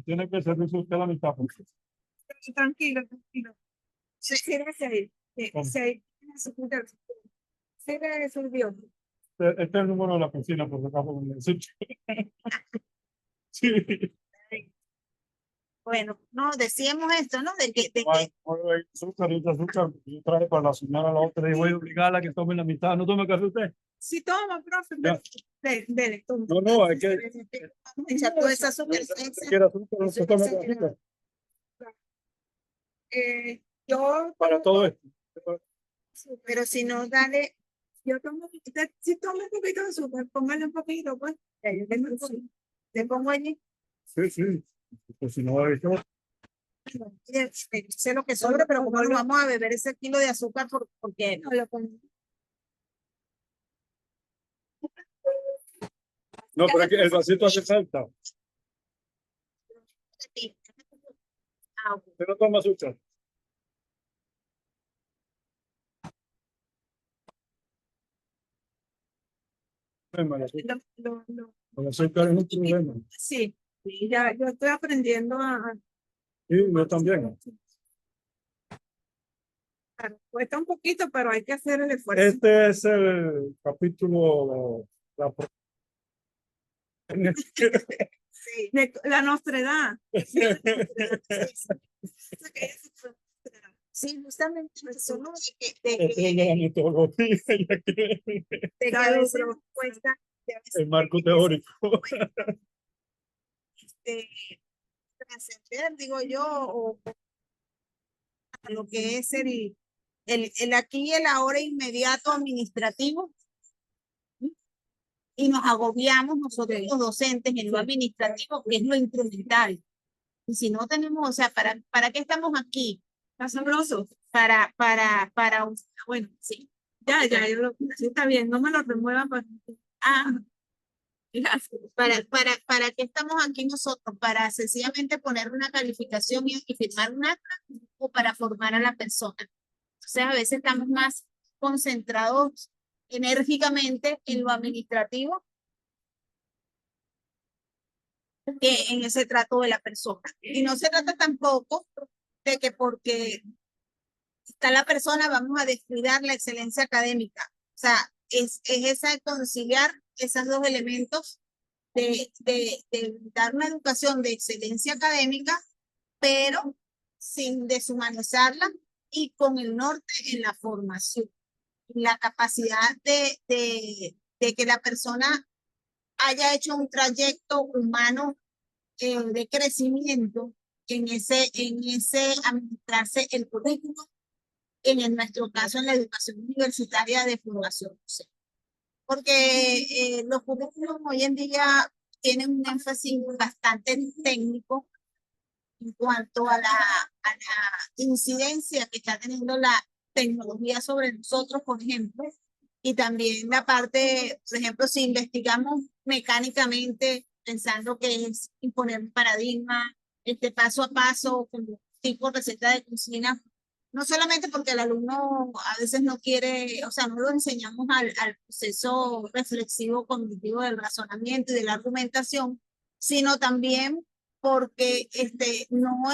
Tiene que servirse usted la mitad. Porque... Tranquilo. Sírvese ahí. ¿Cómo? Sírvese su Dios. Este es el número de la cocina, por si acaso. Sí. Bueno, no, decíamos esto, ¿no? De que Azúcar, yo traje para la señora la otra y voy a obligarla a que tome la mitad. ¿No tome café usted? Sí, toma, profe. Dele, toma. No, es que... vamos a echar toda esa azúcar. ¿Quiere azúcar? ¿No se toma café? Yo, Para todo esto. Pero si no, dale Yo tomo, si tomo un poquito de azúcar, póngale un poquito, pues. Ya, yo tengo un poquito. Te pongo allí. Sí, sí. Pues si no, esto, Sé lo que sobra, pero como no vamos a beber ese kilo de azúcar porque No lo pongo. no, pero es que el vasito hace falta. Usted no toma azúcar. El azúcar, el azúcar es un problema. Sí, sí, ya, yo estoy aprendiendo Sí, yo también. cuesta un poquito, pero hay que hacer el esfuerzo. Este es el capítulo, la sí. De la nostredad. Sí, justamente eso, ¿no? Este es de la metodología, de que a Salud, veces bro. nos cuesta, que a veces el marco teórico. este, trascender, digo yo, o a lo que es el aquí y el ahora inmediato administrativo. Y nos agobiamos nosotros los docentes en lo administrativo, que es lo instrumental. Y si no tenemos, o sea, ¿para qué estamos aquí? Asombroso. Bueno, sí. Ya, sí, está bien, no me lo remuevan. Pues. Ah, Gracias. ¿para qué estamos aquí nosotros? ¿Para sencillamente poner una calificación y firmar un acta o para formar a la persona? O sea, a veces estamos más concentrados enérgicamente en lo administrativo que en ese trato de la persona. Y no se trata tampoco de que porque está la persona vamos a descuidar la excelencia académica. O sea, es esa conciliar esos dos elementos de dar una educación de excelencia académica, pero sin deshumanizarla y con el norte en la formación. La capacidad de que la persona haya hecho un trayecto humano de crecimiento en ese administrarse el currículo, nuestro caso en la educación universitaria de formación docente. Porque los currículos hoy en día tienen un énfasis bastante técnico en cuanto a la incidencia que está teniendo la tecnología sobre nosotros, por ejemplo, y también la parte, por ejemplo, si investigamos mecánicamente, pensando que es imponer un paradigma, paso a paso, como tipo receta de cocina, no solamente porque el alumno a veces no quiere, o sea, no lo enseñamos al proceso reflexivo cognitivo del razonamiento y de la argumentación, sino también porque no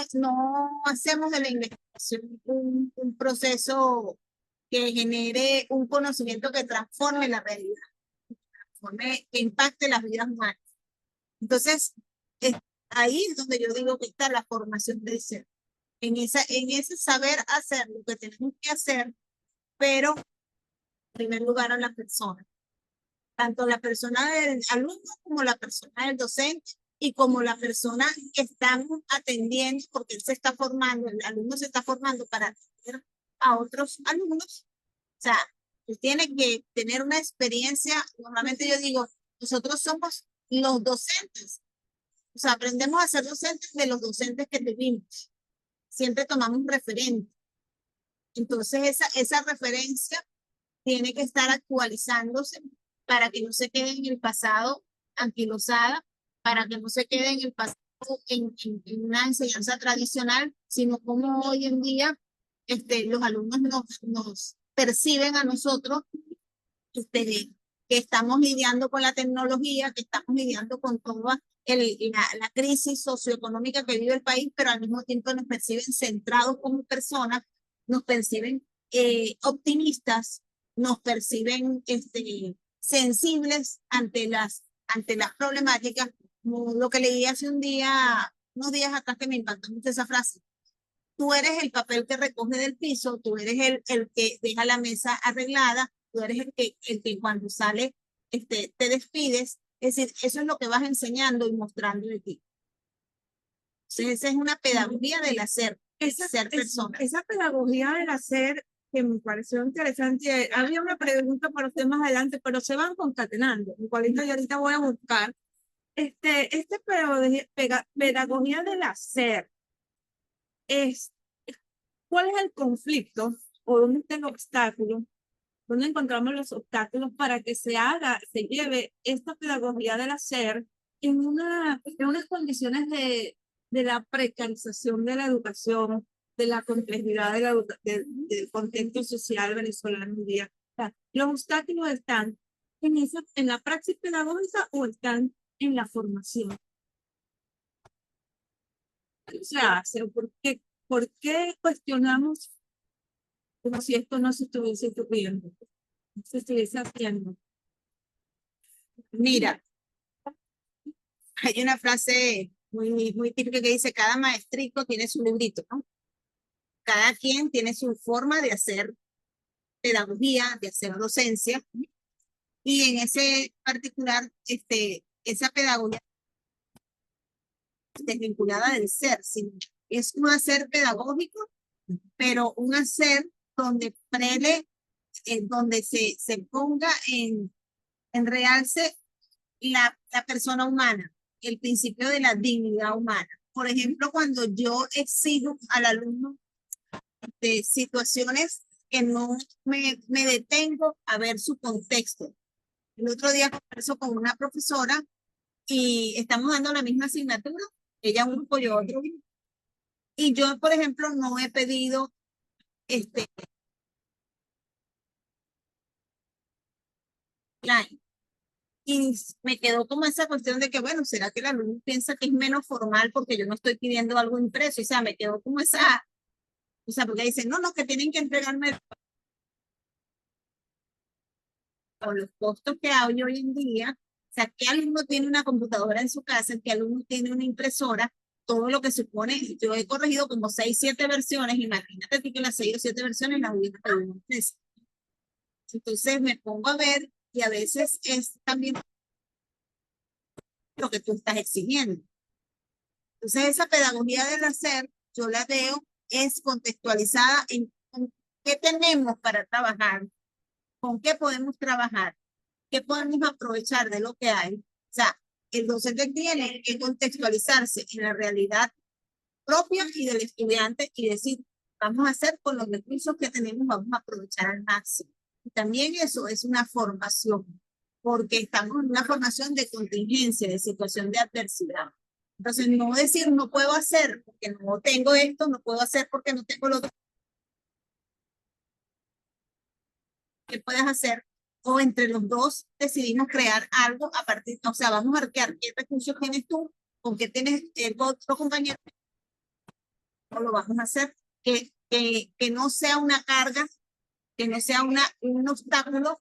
hacemos de la investigación un proceso que genere un conocimiento que transforme la realidad, que impacte las vidas humanas. Entonces, ahí es donde yo digo que está la formación del ser, en ese saber hacer lo que tenemos que hacer, pero en primer lugar a la persona, tanto la persona del alumno como la persona del docente y como la persona que estamos atendiendo, porque él se está formando, el alumno se está formando para atender a otros alumnos. O sea, él tiene que tener una experiencia, normalmente yo digo, nosotros somos los docentes, o sea, aprendemos a ser docentes de los docentes que tuvimos. Siempre tomamos referente. Entonces, esa referencia tiene que estar actualizándose para que no se quede en el pasado anquilosada, para que no se quede en el pasado en una enseñanza tradicional, sino como hoy en día los alumnos nos perciben a nosotros que estamos lidiando con la tecnología, que estamos lidiando con toda la crisis socioeconómica que vive el país, pero al mismo tiempo nos perciben centrados como personas, nos perciben optimistas, nos perciben sensibles ante las problemáticas. Como lo que leí hace unos días atrás, que me impactó mucho esa frase. Tú eres el papel que recoge del piso, tú eres el que deja la mesa arreglada, tú eres el que cuando sale te despides. Es decir, eso es lo que vas enseñando y mostrando de ti. Entonces, esa es una pedagogía del hacer, ser persona. Esa pedagogía del hacer que me pareció interesante. Había una pregunta para usted más adelante, pero se van concatenando. Igualito yo ahorita voy a buscar. Pedagogía del hacer es, ¿cuál es el conflicto o dónde está el obstáculo? ¿Dónde encontramos los obstáculos para que se lleve esta pedagogía del hacer en unas condiciones de la precarización de la educación, de la complejidad del contexto social venezolano hoy día? O sea, los obstáculos están en la praxis pedagógica o están en la formación. O sea, ¿por qué cuestionamos como si esto no se estuviese ocurriendo, se estuviese haciendo? Mira, hay una frase muy típica que dice, cada maestrico tiene su librito, ¿no? Cada quien tiene su forma de hacer pedagogía, de hacer docencia, y en ese particular, esa pedagogía desvinculada del ser, sino es un hacer pedagógico, pero un hacer donde donde se ponga en realce la persona humana, el principio de la dignidad humana. Por ejemplo, cuando yo exijo al alumno de situaciones que no me detengo a ver su contexto. El otro día converso con una profesora y estamos dando la misma asignatura, ella un grupo y yo otro. Y yo, por ejemplo, no he pedido line. Y me quedó como esa cuestión de que, bueno, ¿será que el alumno piensa que es menos formal porque yo no estoy pidiendo algo impreso? O sea, me quedó como esa, o sea, porque dicen, no, que tienen que entregarme con los costos que hay hoy en día. O sea, ¿qué alumno tiene una computadora en su casa? ¿Qué alumno tiene una impresora? Todo lo que supone, yo he corregido como 6, 7 versiones, imagínate que las 6 o 7 versiones las voy a pedir una empresa. Entonces me pongo a ver y a veces es también lo que tú estás exigiendo. Entonces esa pedagogía del hacer, yo la veo, es contextualizada en qué tenemos para trabajar, con qué podemos trabajar, qué podemos aprovechar de lo que hay. O sea, el docente tiene que contextualizarse en la realidad propia y del estudiante y decir, vamos a hacer con los recursos que tenemos, vamos a aprovechar al máximo. Y también eso es una formación, porque estamos en una formación de contingencia, de situación de adversidad. Entonces, no decir no puedo hacer porque no tengo esto, no puedo hacer porque no tengo lo otro. ¿Qué puedes hacer? O entre los dos decidimos crear algo a partir, o sea, vamos a arquear qué recursos tienes tú, con qué tienes el otro compañero, o lo vamos a hacer, que no sea una carga, que no sea un obstáculo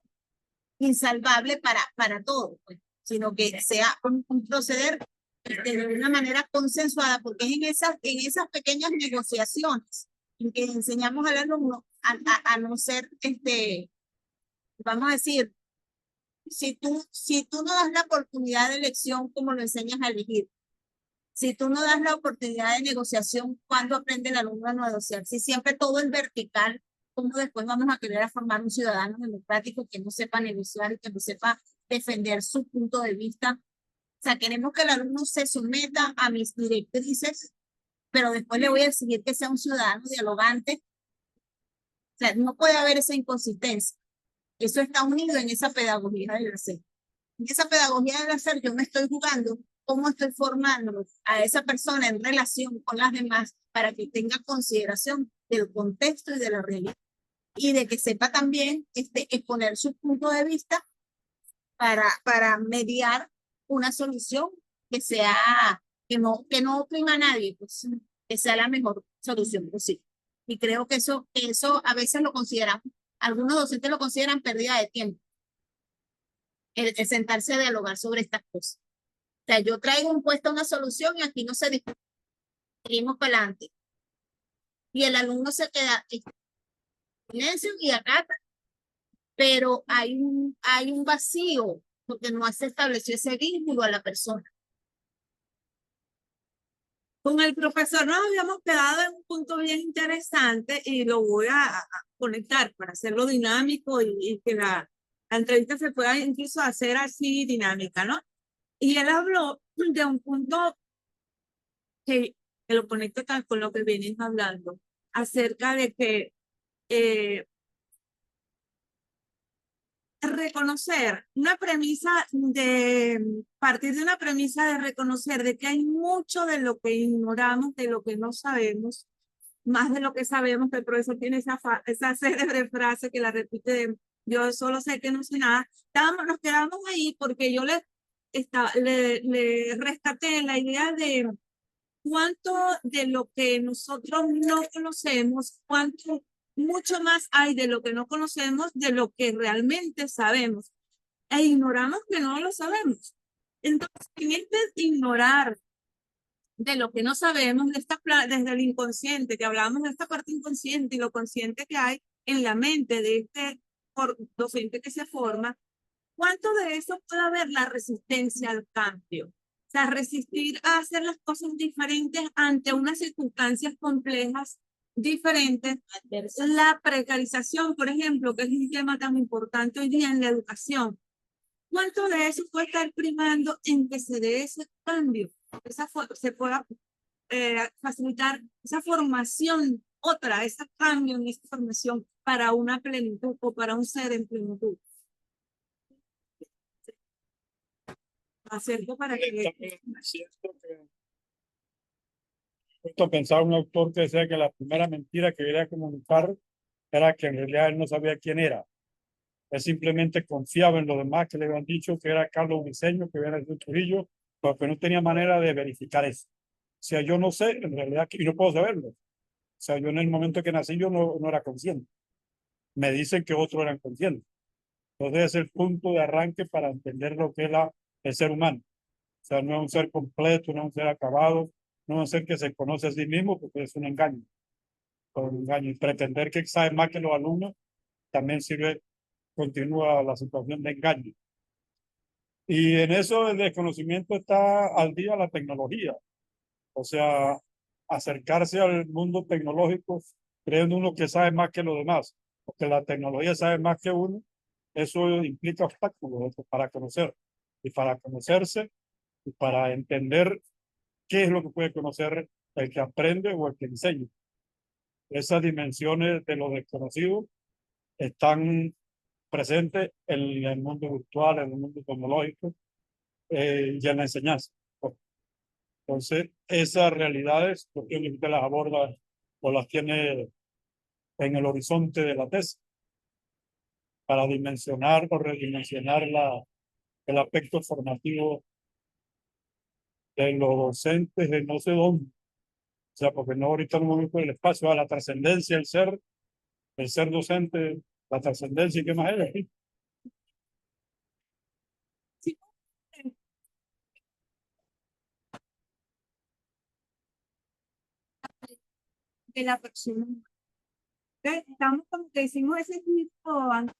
insalvable para todos, pues, sino que sea un proceder de una manera consensuada, porque es en esas pequeñas negociaciones en que enseñamos al alumno a no ser, vamos a decir, si tú no das la oportunidad de elección, como lo enseñas a elegir, si tú no das la oportunidad de negociación, ¿cuándo aprende el alumno a negociar? Si siempre todo es vertical, ¿cómo después vamos a querer formar un ciudadano democrático que no sepa negociar y que no sepa defender su punto de vista? O sea, queremos que el alumno se someta a mis directrices, pero después le voy a exigir que sea un ciudadano dialogante. O sea, no puede haber esa inconsistencia. Eso está unido en esa pedagogía del hacer. En esa pedagogía del hacer yo me estoy jugando cómo estoy formando a esa persona en relación con las demás para que tenga consideración del contexto y de la realidad y de que sepa también exponer su punto de vista para mediar una solución que sea, que no oprima a nadie, pues, que sea la mejor solución posible. Y creo que eso a veces lo consideran, algunos docentes lo consideran pérdida de tiempo, el sentarse a dialogar sobre estas cosas. O sea, yo traigo un puesto, una solución y aquí no se discute, seguimos para adelante. Y el alumno se queda en silencio y acata, pero hay un vacío porque no se estableció ese vínculo a la persona. Con el profesor nos habíamos quedado en un punto bien interesante y lo voy a conectar para hacerlo dinámico y que la entrevista se pueda incluso hacer así dinámica, ¿no? Y él habló de un punto que lo conecta con lo que vienes hablando, acerca de que reconocer una premisa partir de una premisa de reconocer de que hay mucho de lo que ignoramos, de lo que no sabemos, más de lo que sabemos, que el profesor tiene esa célebre frase que la repite de, yo solo sé que no sé nada. Nos quedamos ahí porque yo le rescaté la idea de cuánto de lo que nosotros no conocemos, cuánto mucho más hay de lo que no conocemos, de lo que realmente sabemos. E ignoramos que no lo sabemos. Entonces, en este ignorar de lo que no sabemos, desde el inconsciente, que hablamos de esta parte inconsciente y lo consciente que hay en la mente de este docente que se forma, ¿cuánto de eso puede haber la resistencia al cambio? O sea, resistir a hacer las cosas diferentes ante unas circunstancias complejas, diferentes. La precarización, por ejemplo, que es un tema tan importante hoy día en la educación. ¿Cuánto de eso puede estar primando en que se dé ese cambio? Se pueda facilitar esa formación, ese cambio en esa formación para una plenitud o para un ser en plenitud. Acerco para que... Siento que esto pensaba un autor que decía que la primera mentira que quería comunicar era que en realidad él no sabía quién era. Él simplemente confiaba en los demás que le habían dicho que era Carlos Briceño, que era de Trujillo, porque no tenía manera de verificar eso. O sea, yo no sé, en realidad, y no puedo saberlo. O sea, yo en el momento que nací yo no era consciente. Me dicen que otros eran conscientes. Entonces es el punto de arranque para entender lo que es el ser humano. O sea, no es un ser completo, no es un ser acabado, no es un ser que se conoce a sí mismo porque es un engaño. Un engaño. Y pretender que sabe más que los alumnos también continúa la situación de engaño. Y en eso el desconocimiento está al día la tecnología. O sea, acercarse al mundo tecnológico creyendo uno que sabe más que los demás, porque la tecnología sabe más que uno, eso implica obstáculos para conocer y para conocerse y para entender qué es lo que puede conocer el que aprende o el que enseña. Esas dimensiones de lo desconocido están presentes en el mundo virtual, en el mundo tecnológico y en la enseñanza. Entonces, esas realidades, lo que usted las aborda o las tiene en el horizonte de la tesis para dimensionar o redimensionar el aspecto formativo de los docentes de no sé dónde. O sea, porque no ahorita no me el espacio a la trascendencia, el ser docente, la trascendencia y qué más es. Sí, de la persona. Estamos como que hicimos ese tipo antes.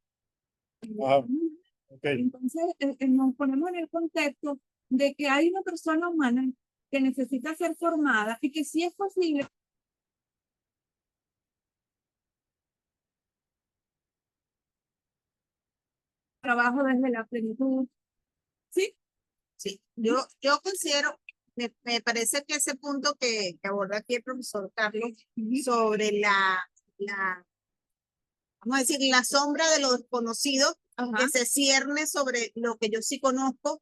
Okay. Entonces, nos ponemos en el contexto de que hay una persona humana que necesita ser formada y que sí es posible trabajo desde la plenitud. ¿Sí? Sí, yo considero, me parece que ese punto que aborda aquí el profesor Carlos sobre vamos a decir, la sombra de lo desconocido que se cierne sobre lo que yo sí conozco,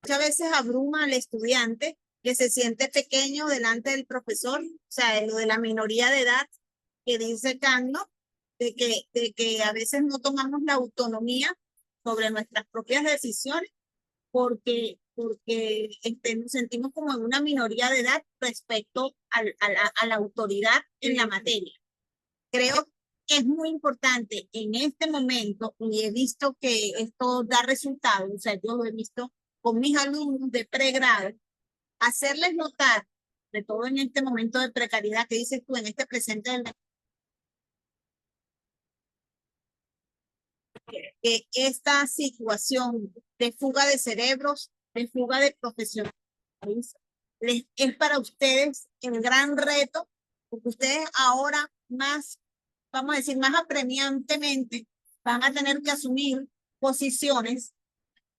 muchas veces abruma al estudiante que se siente pequeño delante del profesor, o sea, lo de la minoría de edad que dice Cano, de que a veces no tomamos la autonomía sobre nuestras propias decisiones porque nos sentimos como en una minoría de edad respecto a la autoridad en la materia. Creo que es muy importante en este momento, y he visto que esto da resultados, o sea, yo lo he visto con mis alumnos de pregrado, hacerles notar, de todo en este momento de precariedad que dices tú, en este presente del que esta situación de fuga de cerebros, de fuga de profesionales, es para ustedes el gran reto, porque ustedes ahora más, vamos a decir, más apremiantemente van a tener que asumir posiciones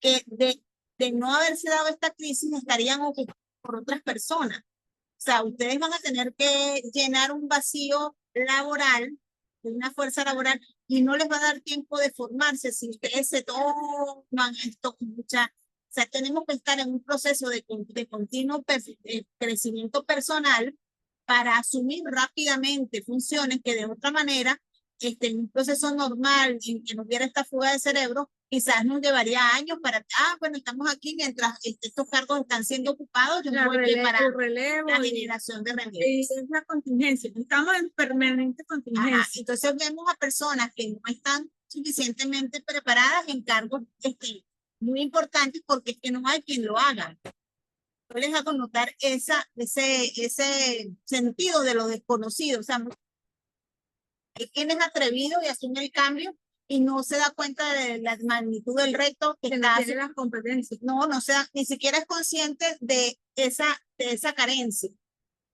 que de no haberse dado esta crisis estarían ocupadas por otras personas. O sea, ustedes van a tener que llenar un vacío laboral, de una fuerza laboral, y no les va a dar tiempo de formarse si ustedes se toman esto con mucha... O sea, tenemos que estar en un proceso de continuo crecimiento personal para asumir rápidamente funciones que de otra manera, en un proceso normal, en que no hubiera esta fuga de cerebro, quizás nos llevaría años para, bueno, estamos aquí mientras estos cargos están siendo ocupados, yo me voy preparando el relevo la y generación de relevo. es la contingencia. Estamos en permanente contingencia. Entonces vemos a personas que no están suficientemente preparadas en cargos muy importantes porque es que no hay quien lo haga. Yo les hago notar ese sentido de lo desconocido. O sea, hay quien es atrevido y asume el cambio y no se da cuenta de la magnitud del reto que no está tiene las competencias. No, ni siquiera es consciente de esa carencia.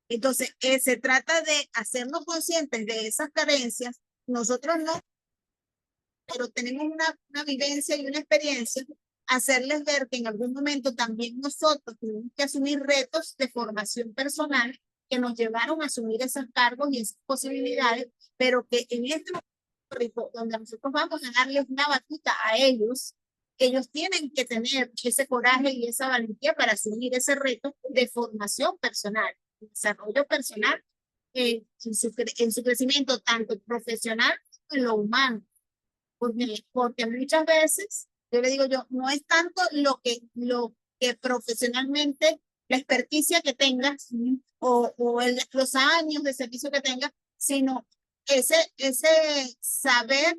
Entonces, se trata de hacernos conscientes de esas carencias. Nosotros no, pero tenemos una vivencia y una experiencia, hacerles ver que en algún momento también nosotros tuvimos que asumir retos de formación personal que nos llevaron a asumir esos cargos y esas posibilidades, pero que en este momento donde nosotros vamos a darles una batuta a ellos tienen que tener ese coraje y esa valentía para asumir ese reto de formación personal, desarrollo personal, en su crecimiento tanto profesional como en lo humano. Porque muchas veces, yo le digo yo, no es tanto lo que profesionalmente, la experticia que tengas o los años de servicio que tengas, sino ese saber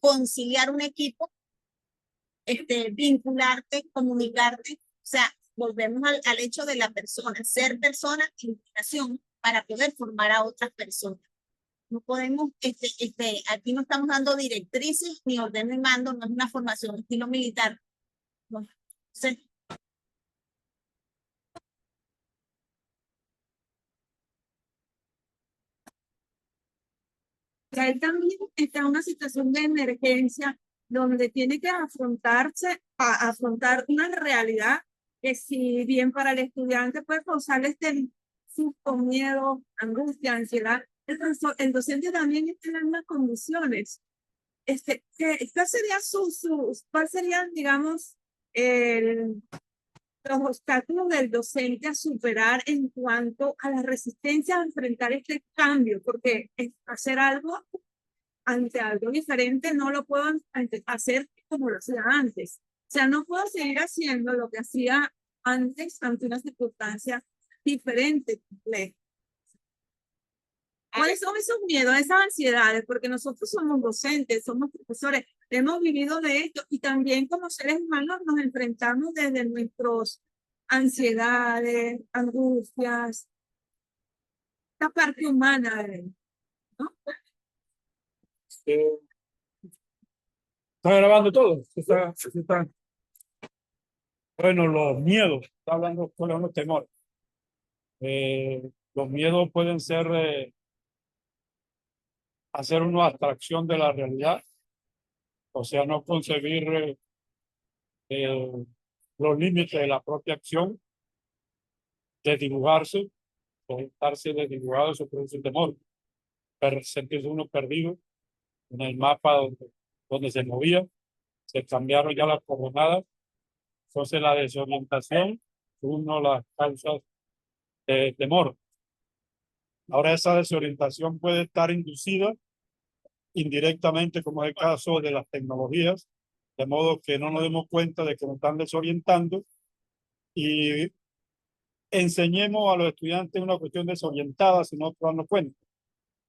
conciliar un equipo, vincularte, comunicarte, o sea, volvemos al hecho de la persona, ser persona en educación para poder formar a otras personas. No podemos, aquí no estamos dando directrices ni orden de mando, no es una formación estilo militar. No. Sí. Él también está en una situación de emergencia donde tiene que afrontar una realidad que si bien para el estudiante puede causarle susto, miedo, angustia, ansiedad, el docente también está en las mismas condiciones. ¿Cuál serían, digamos, los obstáculos del docente a superar en cuanto a la resistencia a enfrentar este cambio? Porque hacer algo ante algo diferente no lo puedo hacer como lo hacía antes. O sea, no puedo seguir haciendo lo que hacía antes ante una circunstancia diferente, compleja. ¿Cuáles son esos miedos, esas ansiedades? Porque nosotros somos docentes, somos profesores, hemos vivido de esto y también como seres humanos nos enfrentamos desde nuestras ansiedades, angustias, esta parte humana, ¿no? ¿Está grabando todo? Bueno, los miedos, está hablando con los temores. Los miedos pueden ser hacer una abstracción de la realidad, o sea, no concebir los límites de la propia acción, desdibujarse, estarse desdibujado, eso produce temor, sentirse uno perdido en el mapa donde se movía, se cambiaron ya las coordenadas, entonces la desorientación es una de las causas de temor. Ahora esa desorientación puede estar inducida indirectamente, como es el caso de las tecnologías, de modo que no nos demos cuenta de que nos están desorientando y enseñemos a los estudiantes una cuestión desorientada sin no darnos cuenta.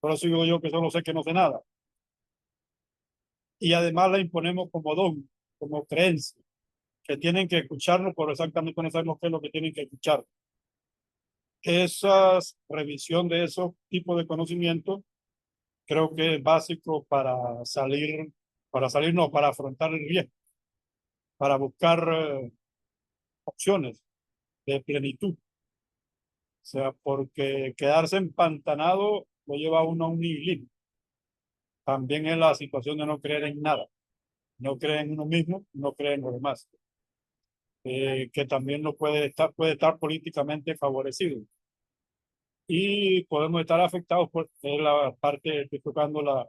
Por eso digo yo que solo sé que no sé nada. Y además la imponemos como don, como creencia, que tienen que escucharnos, pero exactamente no sabemos qué es lo que tienen que escuchar. Esa revisión de esos tipos de conocimientos creo que es básico para para afrontar el riesgo, para buscar opciones de plenitud. O sea, porque quedarse empantanado lo lleva a uno a un nihilismo. También es la situación de no creer en nada. No cree en uno mismo, no cree en los demás. Que también no puede estar políticamente favorecido. Y podemos estar afectados por la parte, estoy tocando la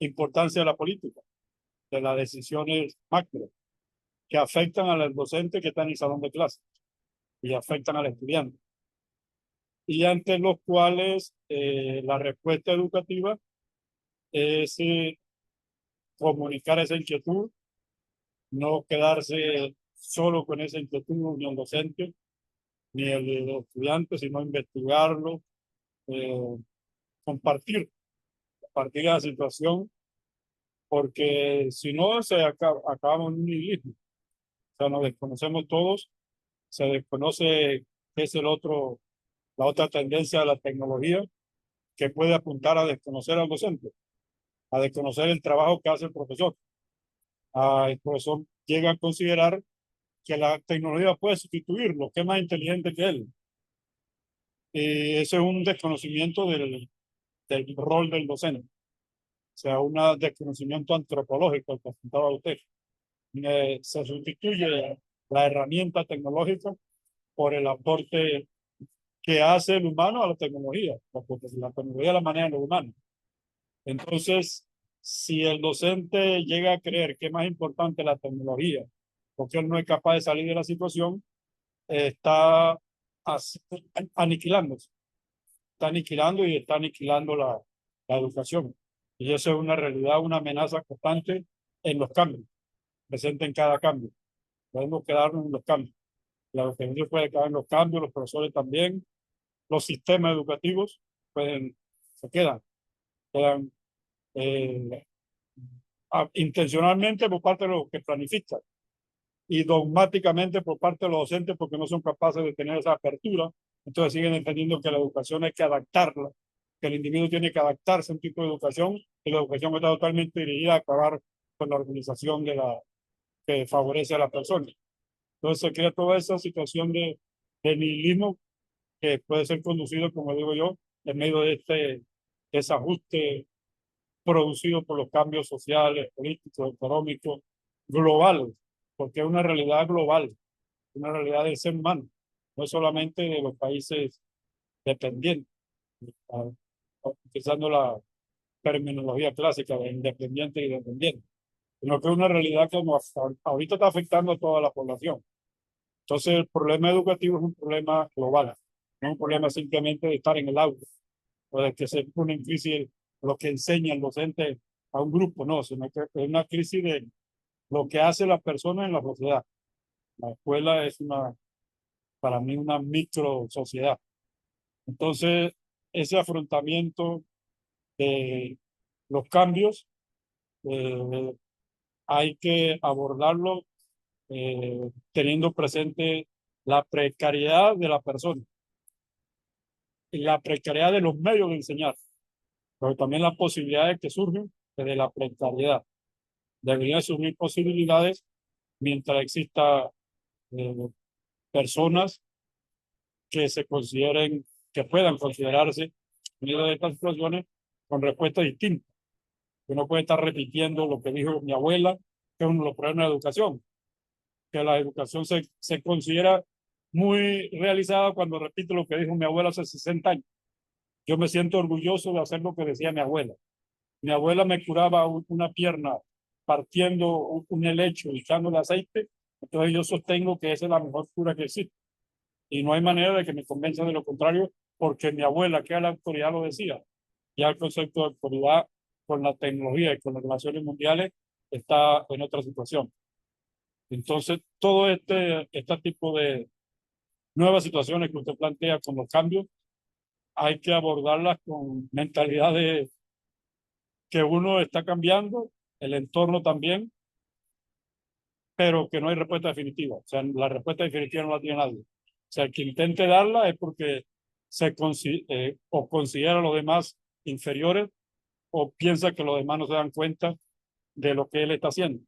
importancia de la política, de las decisiones macro, que afectan al docente que está en el salón de clase y afectan al estudiante. Y ante los cuales la respuesta educativa es comunicar esa inquietud, no quedarse solo con esa inquietud ni el docente ni el estudiante, sino investigarlo, eh, compartir la situación, porque si no acabamos en un nihilismo. O sea, nos desconocemos todos, se desconoce qué es la otra tendencia de la tecnología que puede apuntar a desconocer al docente, a desconocer el trabajo que hace el profesor. El profesor llega a considerar que la tecnología puede sustituirlo, que es más inteligente que él. Y ese es un desconocimiento del rol del docente. O sea, un desconocimiento antropológico que apuntaba usted. Se sustituye la herramienta tecnológica por el aporte que hace el humano a la tecnología, porque la tecnología la maneja los humanos. Entonces, si el docente llega a creer que es más importante la tecnología, porque él no es capaz de salir de la situación, está aniquilándose. Está aniquilando y está aniquilando la educación. Y eso es una realidad, una amenaza constante en los cambios, presente en cada cambio. Podemos quedarnos en los cambios. La educación puede quedar en los cambios, los profesores también, los sistemas educativos se quedan intencionalmente por parte de los que planifican y dogmáticamente por parte de los docentes porque no son capaces de tener esa apertura. Entonces siguen entendiendo que la educación hay que adaptarla, que el individuo tiene que adaptarse a un tipo de educación y la educación está totalmente dirigida a acabar con la organización que favorece a la persona. Entonces se crea toda esa situación de nihilismo que puede ser conducido, como digo yo, en medio de este desajuste producido por los cambios sociales, políticos, económicos, globales, porque es una realidad global, una realidad del ser humano, no es solamente de los países dependientes, utilizando la terminología clásica de independiente y dependiente, sino que es una realidad que ahorita está afectando a toda la población. Entonces, el problema educativo es un problema global, no es un problema simplemente de estar en el aula o de que se pone en crisis lo que enseña el docente a un grupo, no, sino que es una crisis de lo que hace la persona en la sociedad. La escuela es para mí una micro sociedad. Entonces, ese afrontamiento de los cambios eh, hay que abordarlo teniendo presente la precariedad de la persona y la precariedad de los medios de enseñar, pero también las posibilidades que surgen de la precariedad. Deberían surgir posibilidades mientras exista eh, personas que se consideren, que puedan considerarse en medio de estas situaciones con respuestas distintas. Uno puede estar repitiendo lo que dijo mi abuela, que es uno de los problemas de la educación, que la educación se considera muy realizada cuando repite lo que dijo mi abuela hace 60 años. Yo me siento orgulloso de hacer lo que decía mi abuela. Mi abuela me curaba una pierna partiendo un helecho y echándole aceite, entonces yo sostengo que esa es la mejor cura que existe. Y no hay manera de que me convenza de lo contrario, porque mi abuela, que era la autoridad, lo decía. Ya el concepto de autoridad con la tecnología y con las relaciones mundiales está en otra situación. Entonces, todo este tipo de nuevas situaciones que usted plantea con los cambios, hay que abordarlas con mentalidad de que uno está cambiando, el entorno también, pero que no hay respuesta definitiva. O sea, la respuesta definitiva no la tiene nadie. O sea, el que intente darla es porque o considera a los demás inferiores o piensa que los demás no se dan cuenta de lo que él está haciendo.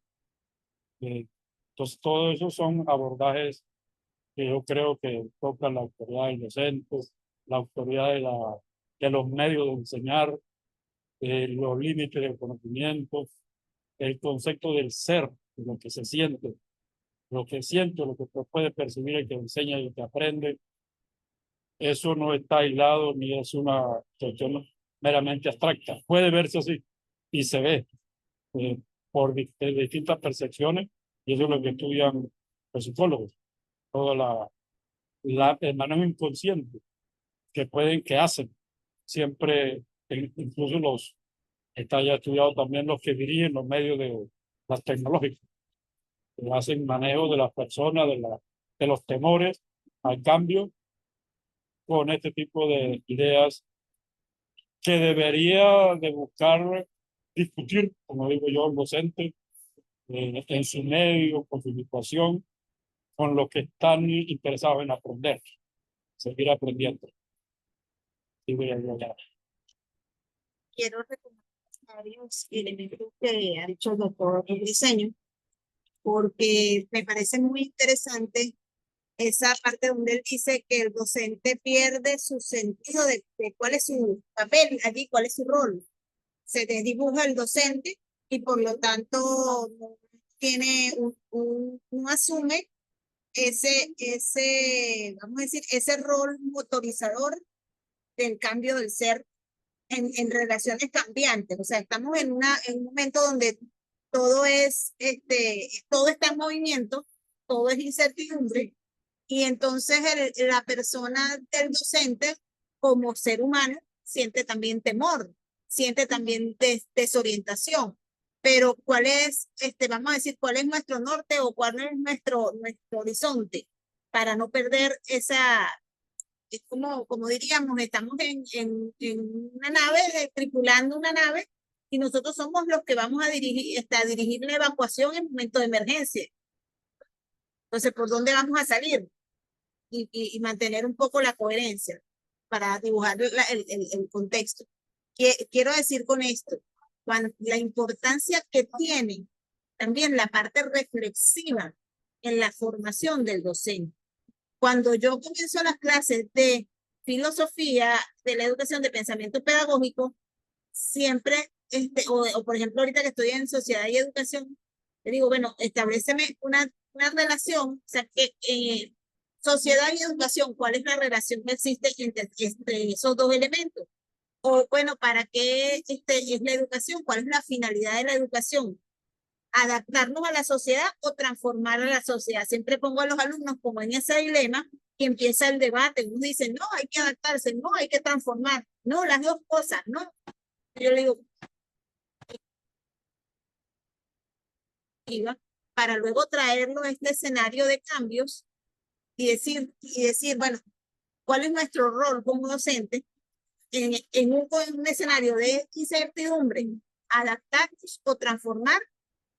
Entonces, todo eso son abordajes que yo creo que toca la autoridad del docente, la autoridad de los medios de enseñar, los límites del conocimiento, el concepto del ser, de lo que se siente, lo que siente, lo que puede percibir el que enseña y el que aprende. Eso no está aislado ni es una cuestión meramente abstracta. Puede verse así y se ve por distintas percepciones, y eso es lo que estudian los psicólogos. Toda el manejo inconsciente que hacen siempre, incluso está ya estudiado también los que dirigen los medios de las tecnológicas, que hacen manejo de las personas, de los temores al cambio con este tipo de ideas que debería de buscar discutir, como digo yo, el docente, en su medio, con su situación, con los que están interesados en aprender, seguir aprendiendo. Quiero recomendar varios elementos que ha dicho el doctor en diseño, porque me parece muy interesante esa parte donde él dice que el docente pierde su sentido de cuál es su papel allí, cuál es su rol. Se desdibuja el docente y por lo tanto no asume vamos a decir, ese rol motorizador del cambio del ser en relaciones cambiantes. O sea, estamos en un momento donde todo todo está en movimiento, todo es incertidumbre, y entonces la persona del docente, como ser humano, siente también temor, siente también desorientación. Pero ¿cuál es, vamos a decir, cuál es nuestro norte o cuál es nuestro horizonte para no perder esa, es como diríamos, estamos en una nave, tripulando una nave, y nosotros somos los que vamos a dirigir la evacuación en momento de emergencia. Entonces, ¿por dónde vamos a salir? Y mantener un poco la coherencia para dibujar el contexto. Quiero decir con esto, la importancia que tiene también la parte reflexiva en la formación del docente. Cuando yo comienzo las clases de filosofía de la educación de pensamiento pedagógico, siempre, o por ejemplo ahorita que estoy en sociedad y educación, le digo, bueno, estableceme una relación, o sea, que sociedad y educación, ¿cuál es la relación que existe entre esos dos elementos? O bueno, ¿para qué es la educación? ¿Cuál es la finalidad de la educación? ¿Adaptarnos a la sociedad o transformar a la sociedad? Siempre pongo a los alumnos como en ese dilema que empieza el debate. Unos dicen, no, hay que adaptarse, no, hay que transformar. No, las dos cosas, no. Yo le digo, para luego traerlo a este escenario de cambios y decir, bueno, ¿cuál es nuestro rol como docente en un escenario de incertidumbre? ¿Adaptarnos o transformar?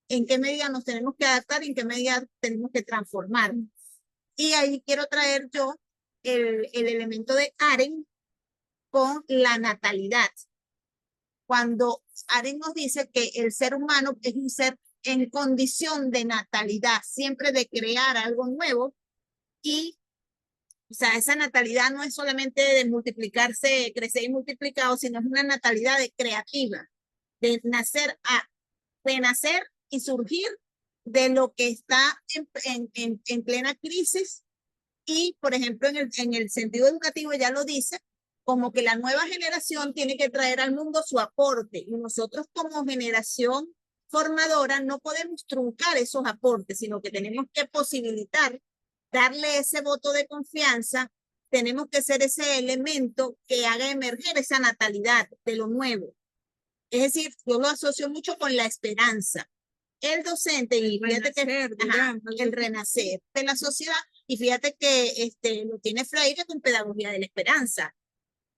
¿En qué medida nos tenemos que adaptar y en qué medida tenemos que transformar? Y ahí quiero traer yo el elemento de Aren con la natalidad. Cuando Aren nos dice que el ser humano es un ser en condición de natalidad, siempre de crear algo nuevo, y o sea, esa natalidad no es solamente de multiplicarse, crecer y multiplicar, sino es una natalidad de creativa, de nacer y surgir de lo que está en plena crisis. Y, por ejemplo, en el sentido educativo ya lo dice, como que la nueva generación tiene que traer al mundo su aporte. Y nosotros como generación formadora no podemos truncar esos aportes, sino que tenemos que posibilitar, darle ese voto de confianza, tenemos que ser ese elemento que haga emerger esa natalidad de lo nuevo. Es decir, yo lo asocio mucho con la esperanza. El docente, y fíjate el renacer de la sociedad, y fíjate que lo tiene Freire con pedagogía de la esperanza.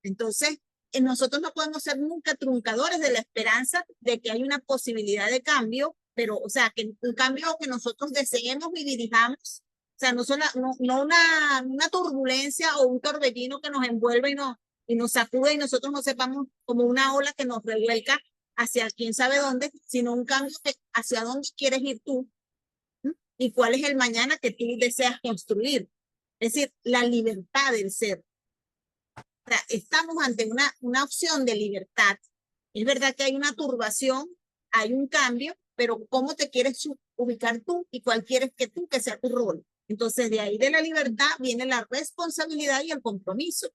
Entonces, nosotros no podemos ser nunca truncadores de la esperanza de que hay una posibilidad de cambio, pero, o sea, que un cambio que nosotros deseemos y dirijamos, o sea, no una turbulencia o un torbellino que nos envuelve y nos sacude y nosotros no sepamos, como una ola que nos revuelca hacia quién sabe dónde, sino un cambio hacia dónde quieres ir tú y cuál es el mañana que tú deseas construir. Es decir, la libertad del ser. O sea, estamos ante una opción de libertad. Es verdad que hay una turbación, hay un cambio, pero ¿cómo te quieres ubicar tú y cuál quieres que sea tu rol? Entonces, de ahí de la libertad viene la responsabilidad y el compromiso.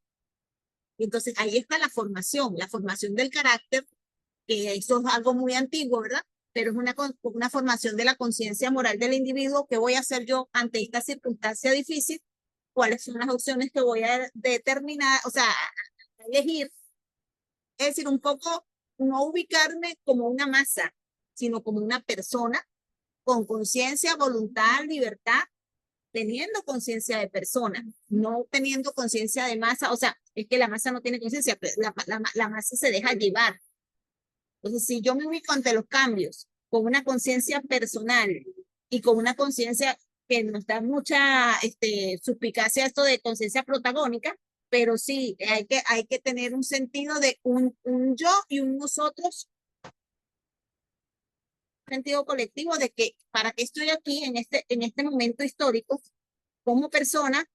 Y entonces, ahí está la formación del carácter, que eso es algo muy antiguo, ¿verdad? Pero es una formación de la conciencia moral del individuo. ¿Qué voy a hacer yo ante esta circunstancia difícil? ¿Cuáles son las opciones que voy a determinar, o sea, a elegir? Es decir, un poco no ubicarme como una masa, sino como una persona con conciencia, voluntad, libertad, teniendo conciencia de persona, no teniendo conciencia de masa. O sea, es que la masa no tiene conciencia, la masa se deja llevar. Entonces, si yo me ubico ante los cambios con una conciencia personal y con una conciencia que nos da mucha suspicacia esto de conciencia protagónica, pero sí, hay que tener un sentido de un yo y un nosotros, sentido colectivo de que para qué estoy aquí en este momento histórico como persona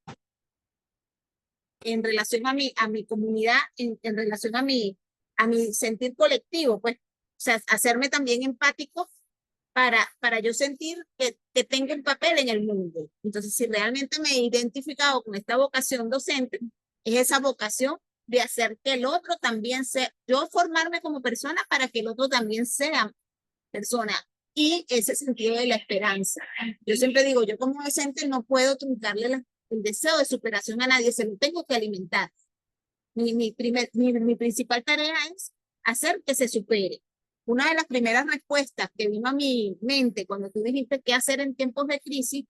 en relación a mi comunidad, en relación a mi sentir colectivo, pues, o sea, hacerme también empático para yo sentir que tengo un papel en el mundo. Entonces, si realmente me he identificado con esta vocación docente, es esa vocación de hacer que el otro también sea, yo formarme como persona para que el otro también sea persona. Y ese sentido de la esperanza. Yo siempre digo, yo como docente no puedo truncarle el deseo de superación a nadie, se lo tengo que alimentar. Mi principal tarea es hacer que se supere. Una de las primeras respuestas que vino a mi mente cuando tú dijiste qué hacer en tiempos de crisis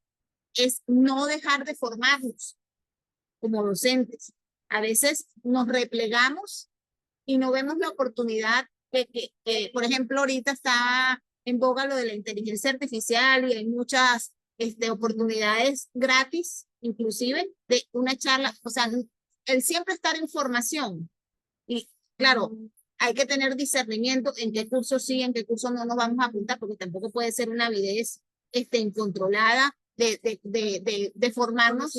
es no dejar de formarnos como docentes. A veces nos replegamos y no vemos la oportunidad por ejemplo, ahorita está en boga lo de la inteligencia artificial y hay muchas oportunidades gratis, inclusive, de una charla, o sea, el siempre estar en formación. Y claro, hay que tener discernimiento en qué curso sí, en qué curso no nos vamos a apuntar, porque tampoco puede ser una avidez incontrolada de formarnos.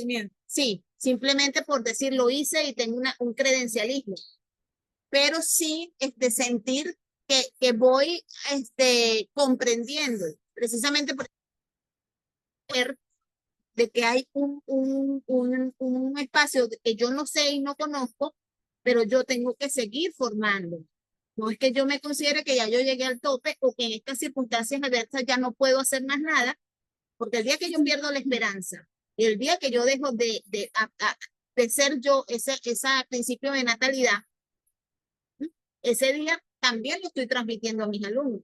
Sí, simplemente por decir lo hice y tengo un credencialismo, pero sí sentir que voy comprendiendo, precisamente por de que hay un espacio que yo no sé y no conozco, pero yo tengo que seguir formando. No es que yo me considere que ya yo llegué al tope o que en estas circunstancias adversas ya no puedo hacer más nada, porque el día que yo pierdo la esperanza y el día que yo dejo de ser yo, ese principio de natalidad, ese día también lo estoy transmitiendo a mis alumnos.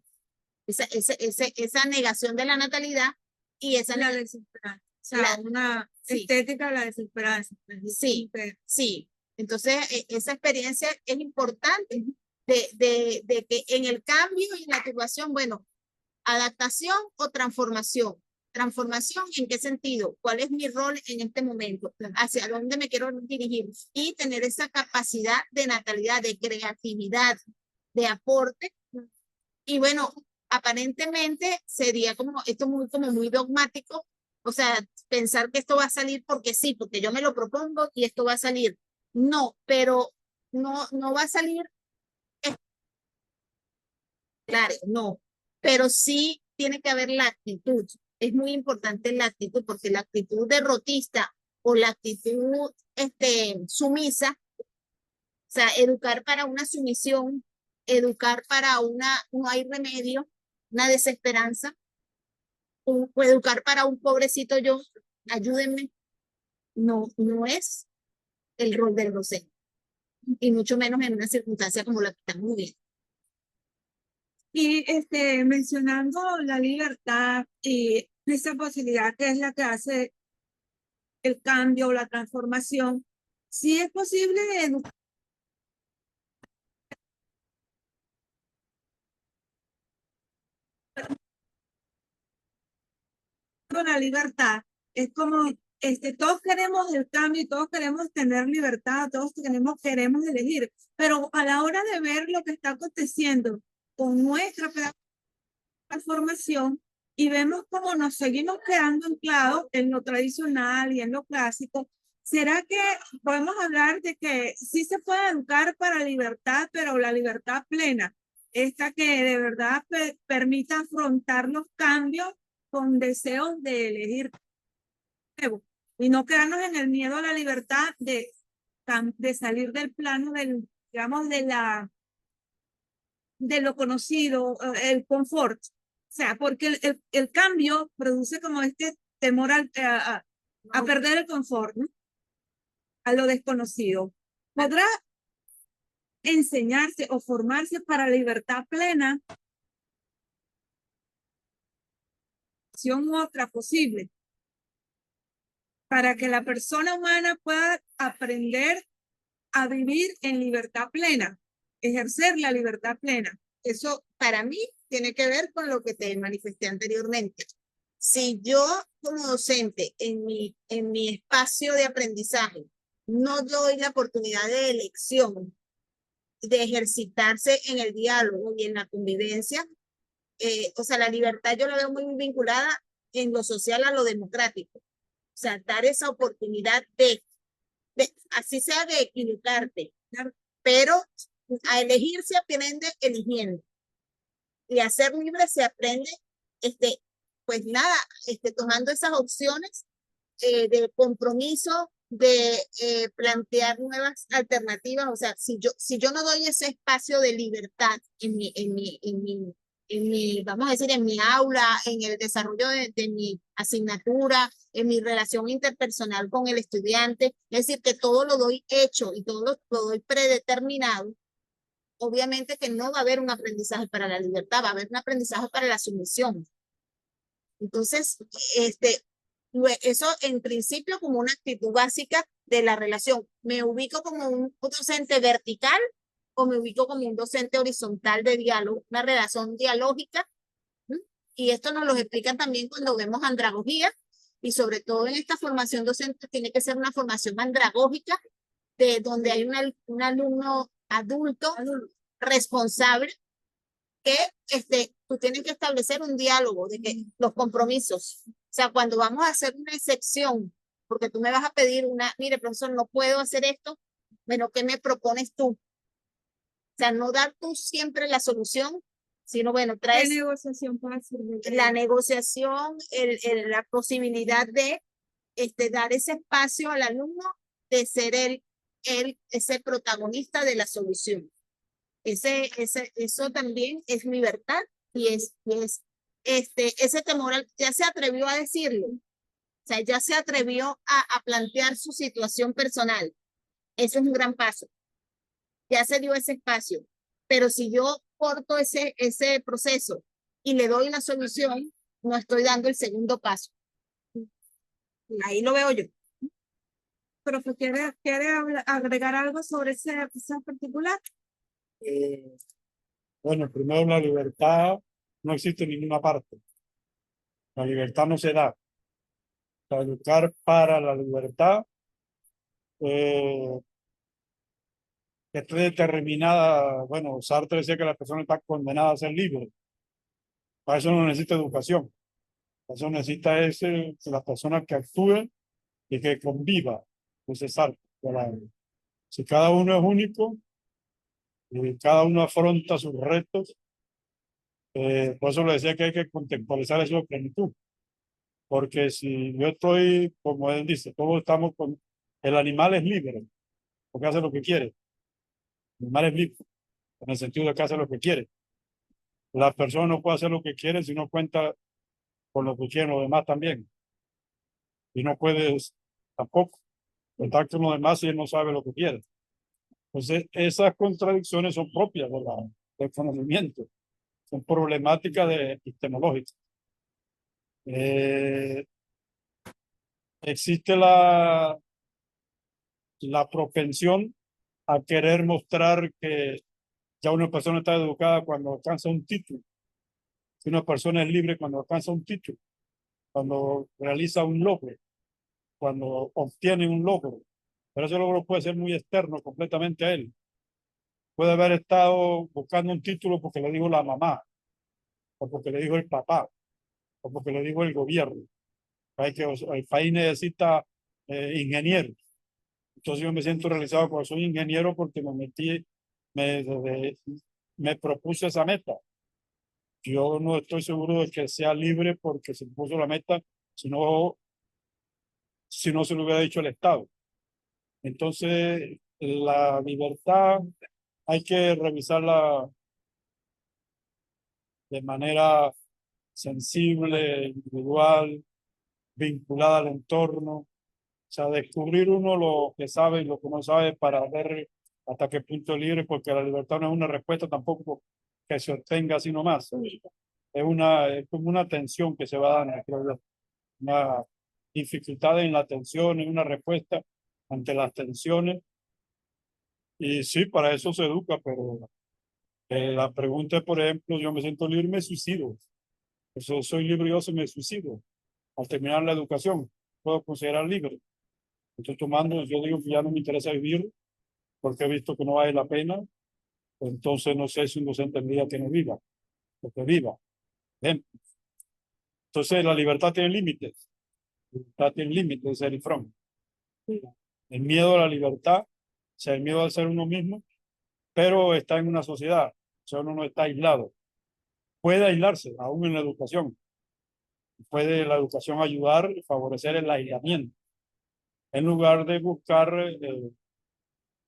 Esa negación de la natalidad y esa la desesperanza. O sea, una estética de la desesperanza. Sí, sí. Entonces, esa experiencia es importante de que en el cambio y en la situación, bueno, adaptación o transformación. Transformación, ¿en qué sentido? ¿Cuál es mi rol en este momento? ¿Hacia dónde me quiero dirigir? Y tener esa capacidad de natalidad, de creatividad, de aporte. Y bueno, aparentemente sería como esto como muy dogmático, o sea, pensar que esto va a salir porque sí, porque yo me lo propongo y esto va a salir. No, pero no va a salir, claro, no, pero sí tiene que haber la actitud. Es muy importante la actitud, porque la actitud derrotista o la actitud sumisa, o sea, educar para una sumisión, educar para no hay remedio, una desesperanza, o educar para un pobrecito yo, ayúdenme, no es el rol del docente, y mucho menos en una circunstancia como la que estamos viviendo. Y mencionando la libertad y esa posibilidad que es la que hace el cambio o la transformación, sí es posible educar con la libertad. Es como, todos queremos el cambio y todos queremos tener libertad, todos queremos elegir, pero a la hora de ver lo que está aconteciendo con nuestra formación y vemos cómo nos seguimos quedando anclados en lo tradicional y en lo clásico, ¿Será que podemos hablar de que sí se puede educar para libertad, pero la libertad plena, esta que de verdad permita afrontar los cambios con deseos de elegir nuevo y no quedarnos en el miedo a la libertad de salir del plano del, digamos, de lo conocido, el confort? O sea, porque el cambio produce como este temor a perder el confort, ¿no? A lo desconocido. ¿Podrá enseñarse o formarse para libertad plena? Opción u otra posible para que la persona humana pueda aprender a vivir en libertad plena, ejercer la libertad plena. Eso para mí tiene que ver con lo que te manifesté anteriormente. Si yo como docente en mi espacio de aprendizaje no doy la oportunidad de elección, de ejercitarse en el diálogo y en la convivencia, o sea, la libertad yo la veo muy vinculada en lo social a lo democrático. O sea, dar esa oportunidad así sea de equivocarte, pero a elegir se aprende eligiendo y a ser libre se aprende, pues nada, tomando esas opciones de compromiso, de plantear nuevas alternativas. O sea, si yo no doy ese espacio de libertad vamos a decir, en mi aula, en el desarrollo de mi asignatura, en mi relación interpersonal con el estudiante, es decir, que todo lo doy hecho y todo lo doy predeterminado, obviamente que no va a haber un aprendizaje para la libertad, va a haber un aprendizaje para la sumisión. Entonces, eso en principio como una actitud básica de la relación. ¿Me ubico como un docente vertical o me ubico como un docente horizontal de diálogo, una relación dialógica? Y esto nos lo explican también cuando vemos andragogía, y sobre todo en esta formación docente tiene que ser una formación andragógica, de donde hay un alumno adulto responsable que tú tienes que establecer un diálogo de que los compromisos. O sea, cuando vamos a hacer una excepción, porque tú me vas a pedir mire, profesor, no puedo hacer esto, bueno, ¿qué me propones tú? O sea, no dar tú siempre la solución, sino bueno, traes ¿Qué negociación para hacer? la negociación, la posibilidad de dar ese espacio al alumno de ser ese protagonista de la solución. Eso también es libertad y ese temor, ya se atrevió a decirlo, o sea, ya se atrevió a plantear su situación personal. Eso es un gran paso. Ya se dio ese espacio, pero si yo corto ese proceso y le doy la solución, no estoy dando el segundo paso. Ahí lo veo yo. Profe, ¿quiere agregar algo sobre ese particular? Bueno, primero la libertad no existe en ninguna parte. La libertad no se da. Para educar para la libertad está determinada. Bueno, Sartre decía que la persona está condenada a ser libre. Para eso no necesita educación. Para eso necesita que la persona que actúe y que conviva. Pues es Sartre. Si cada uno es único y cada uno afronta sus retos, por eso le decía que hay que contextualizar eso de plenitud. Porque si yo estoy, como él dice, todos estamos con... El animal es libre, porque hace lo que quiere. El animal es libre, en el sentido de que hace lo que quiere. La persona no puede hacer lo que quiere si no cuenta con lo que quieren los demás también. Y no puedes tampoco contar con los demás si él no sabe lo que quiere. Entonces, esas contradicciones son propias del conocimiento. Son problemáticas epistemológicas. Existe la propensión a querer mostrar que ya una persona está educada cuando alcanza un título, que una persona es libre cuando alcanza un título, cuando realiza un logro, cuando obtiene un logro. Pero ese logro puede ser muy externo completamente a él. Puede haber estado buscando un título porque le dijo la mamá, o porque le dijo el papá, o porque le dijo el gobierno. El país necesita ingenieros. Entonces yo me siento realizado porque soy ingeniero porque me metí, me propuse esa meta. Yo no estoy seguro de que sea libre porque se puso la meta, sino si no se lo hubiera dicho el Estado. Entonces, la libertad hay que revisarla de manera sensible, individual, vinculada al entorno, o sea, descubrir uno lo que sabe y lo que no sabe para ver hasta qué punto es libre, porque la libertad no es una respuesta tampoco que se obtenga así nomás. Es como una tensión que se va dando, creo yo, una dificultad en la atención, en una respuesta ante las tensiones. Y sí, para eso se educa, pero la pregunta es, por ejemplo, yo me siento libre, me suicido. Eso soy libre, yo se me suicido. Al terminar la educación, puedo considerar libre. Estoy tomando, yo digo que ya no me interesa vivir porque he visto que no vale la pena. Entonces no sé si un docente tendría que no viva, o que viva. Bien. Entonces la libertad tiene límites. La libertad tiene límites, dice Eric Fromm. El miedo a la libertad, o sea, el miedo a ser uno mismo, pero está en una sociedad, o sea, uno no está aislado. Puede aislarse, aún en la educación. Puede la educación ayudar y favorecer el aislamiento, en lugar de buscar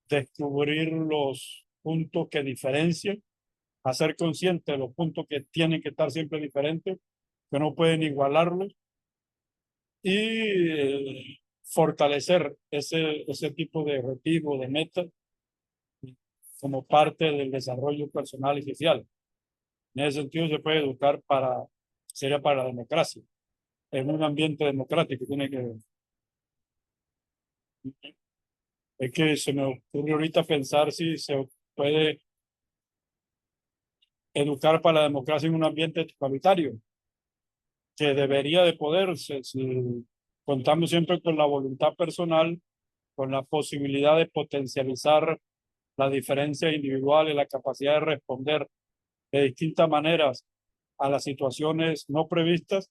descubrir los puntos que diferencian, hacer consciente de los puntos que tienen que estar siempre diferentes, que no pueden igualarlos, y fortalecer ese tipo de objetivo, de metas, como parte del desarrollo personal y social. En ese sentido se puede educar sería para la democracia. En un ambiente democrático tiene que... Es que se me ocurre ahorita pensar si se puede educar para la democracia en un ambiente totalitario, que debería de poderse si contamos siempre con la voluntad personal, con la posibilidad de potencializar las diferencias individuales, la capacidad de responder de distintas maneras a las situaciones no previstas.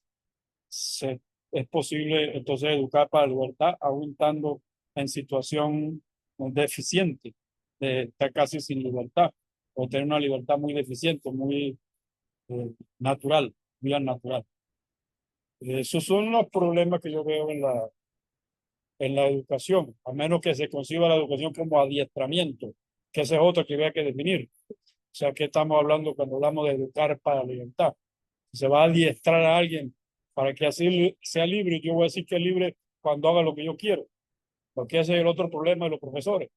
Es posible entonces educar para la libertad, aún estando en situación deficiente, de estar casi sin libertad, o tener una libertad muy deficiente, muy natural, bien natural. Esos son los problemas que yo veo en la educación, a menos que se conciba la educación como adiestramiento, que ese es otro que había que definir. O sea, ¿qué estamos hablando cuando hablamos de educar para la libertad? Se va a adiestrar a alguien para que así sea libre. Yo voy a decir que es libre cuando haga lo que yo quiero, porque ese es el otro problema de los profesores,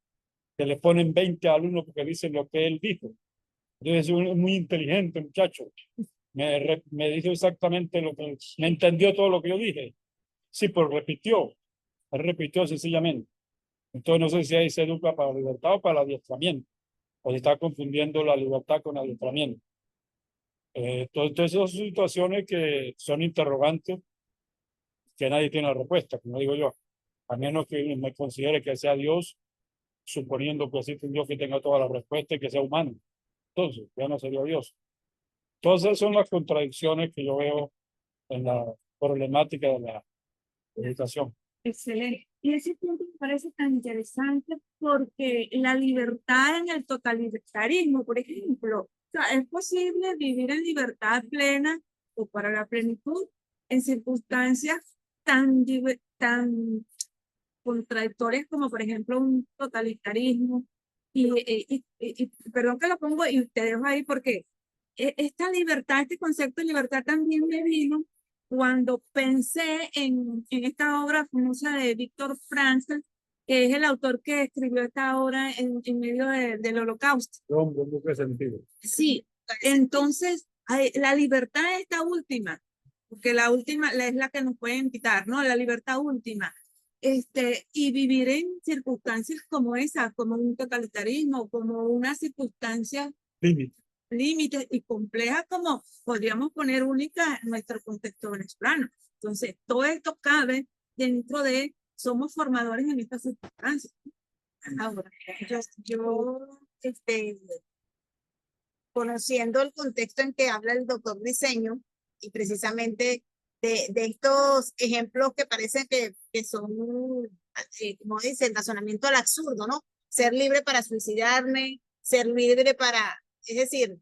que le ponen 20 alumnos porque dicen lo que él dijo. Entonces es muy inteligente, muchacho. Me dijo exactamente lo que, me entendió todo lo que yo dije. Sí, pero repitió, él repitió sencillamente. Entonces no sé si ahí se educa para la libertad o para el adiestramiento, o se está confundiendo la libertad con adiestramiento. Entonces esas son situaciones que son interrogantes que nadie tiene la respuesta, como digo yo, a menos que me considere que sea Dios, suponiendo que existe un Dios que tenga todas las respuestas y que sea humano. Entonces, ya no sería Dios. Todas esas son las contradicciones que yo veo en la problemática de la educación. Excelente. Y ese punto me parece tan interesante porque la libertad en el totalitarismo, por ejemplo, o sea, es posible vivir en libertad plena o para la plenitud en circunstancias tan contradictorias como, por ejemplo, un totalitarismo. Perdón que lo pongo y te dejo ahí porque esta libertad, este concepto de libertad también me vino cuando pensé en esta obra famosa de Víctor Frankl, que es el autor que escribió esta obra en medio del Holocausto. Hombre, ¿en qué sentido? Sí, entonces la libertad es esta última, porque la última es la que nos pueden quitar, ¿no? La libertad última. Y vivir en circunstancias como esa, como un totalitarismo, como una circunstancia Límite. límites y complejas como podríamos poner única en nuestro contexto venezolano. Entonces, todo esto cabe dentro de somos formadores en estas circunstancias. Ahora, conociendo el contexto en que habla el doctor Diseño y precisamente de estos ejemplos que parecen que son como dice, el razonamiento al absurdo, ¿no? Ser libre para suicidarme, ser libre para, es decir,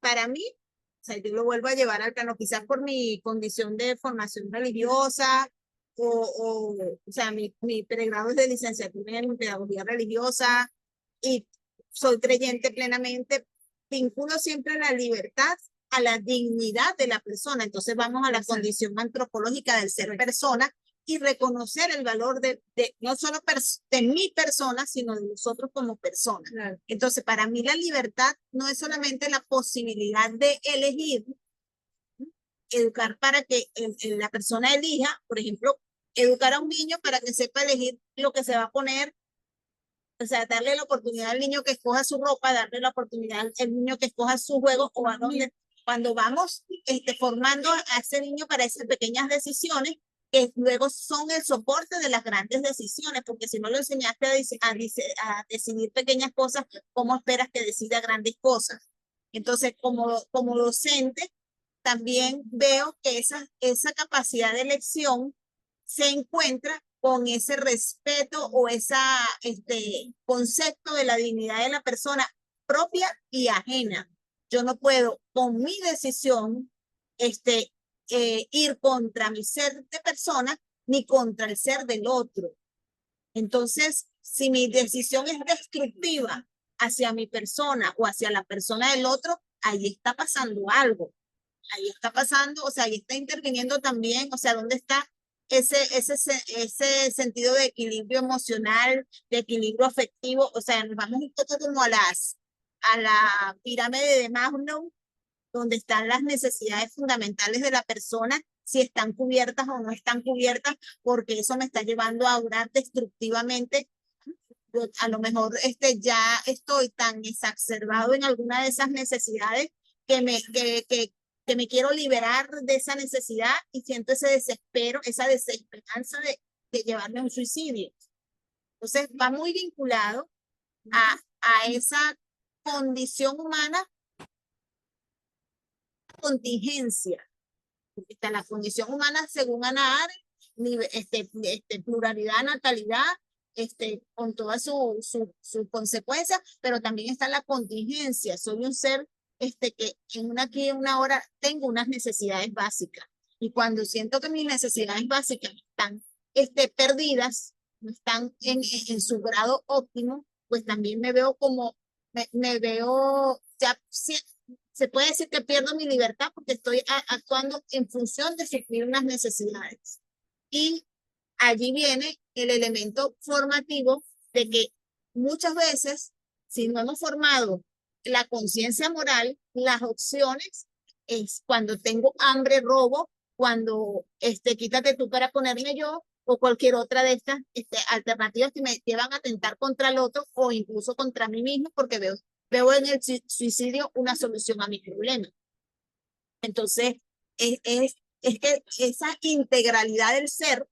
para mí, o sea, yo lo vuelvo a llevar al plano, quizás por mi condición de formación religiosa, o sea, mi pregrado es de licenciatura en pedagogía religiosa, y soy creyente plenamente, vinculo siempre la libertad a la dignidad de la persona. Entonces vamos a la condición antropológica del ser persona y reconocer el valor de no solo de mi persona, sino de nosotros como personas. Claro. Entonces, para mí la libertad no es solamente la posibilidad de elegir, educar para que la persona elija, por ejemplo, educar a un niño para que sepa elegir lo que se va a poner, o sea, darle la oportunidad al niño que escoja su ropa, darle la oportunidad al niño que escoja su juego o a dónde, cuando vamos formando a ese niño para esas pequeñas decisiones que luego son el soporte de las grandes decisiones, porque si no lo enseñaste a decidir pequeñas cosas, ¿cómo esperas que decida grandes cosas? Entonces, como docente, también veo que esa capacidad de elección se encuentra con ese respeto o ese concepto de la dignidad de la persona propia y ajena. Yo no puedo, con mi decisión, ir contra mi ser de persona ni contra el ser del otro. Entonces, si mi decisión es destructiva hacia mi persona o hacia la persona del otro, ahí está pasando algo. Ahí está pasando, o sea, ahí está interviniendo también, o sea, ¿dónde está ese sentido de equilibrio emocional, de equilibrio afectivo? O sea, nos vamos un poco como a la pirámide de Maslow, donde están las necesidades fundamentales de la persona, si están cubiertas o no están cubiertas, porque eso me está llevando a orar destructivamente. Yo, a lo mejor ya estoy tan exacerbado en alguna de esas necesidades que me quiero liberar de esa necesidad y siento ese desespero, esa desesperanza de llevarme a un suicidio. Entonces va muy vinculado a esa condición humana, contingencia. Está la condición humana según Ana Arendt, pluralidad, natalidad, con todas sus consecuencias, pero también está la contingencia. Soy un ser que aquí en una hora tengo unas necesidades básicas. Y cuando siento que mis necesidades básicas están perdidas, no están en su grado óptimo, pues también me veo me veo, ya se puede decir que pierdo mi libertad porque estoy actuando en función de suplir unas necesidades. Y allí viene el elemento formativo de que muchas veces, si no hemos formado la conciencia moral, las opciones es cuando tengo hambre, robo, cuando quítate tú para ponerme yo, o cualquier otra de estas alternativas que me llevan a atentar contra el otro o incluso contra mí mismo, porque veo en el suicidio una solución a mi problema. Entonces, es que esa integralidad del ser,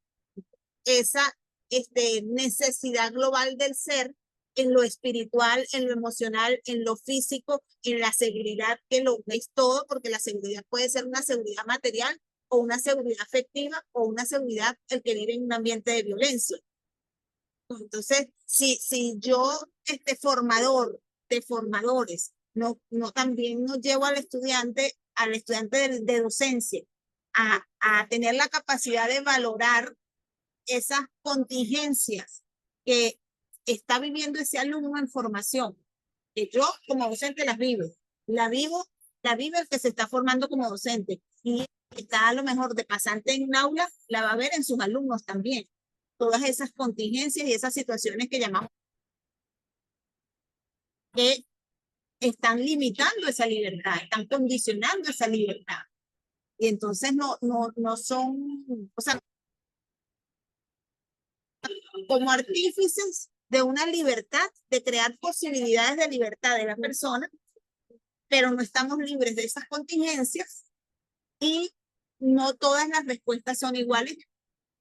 esa necesidad global del ser, en lo espiritual, en lo emocional, en lo físico, en la seguridad, que lo es todo, porque la seguridad puede ser una seguridad material o una seguridad afectiva o una seguridad el que vive en un ambiente de violencia. Entonces, si yo, formador de formadores, no también nos llevo al estudiante de docencia a tener la capacidad de valorar esas contingencias que está viviendo ese alumno en formación, que yo como docente la vive el que se está formando como docente, y está a lo mejor de pasante en un aula, la va a ver en sus alumnos también. Todas esas contingencias y esas situaciones que llamamos que están limitando esa libertad, están condicionando esa libertad. Y entonces no son, o sea, como artífices de una libertad, de crear posibilidades de libertad de la persona, pero no estamos libres de esas contingencias y no todas las respuestas son iguales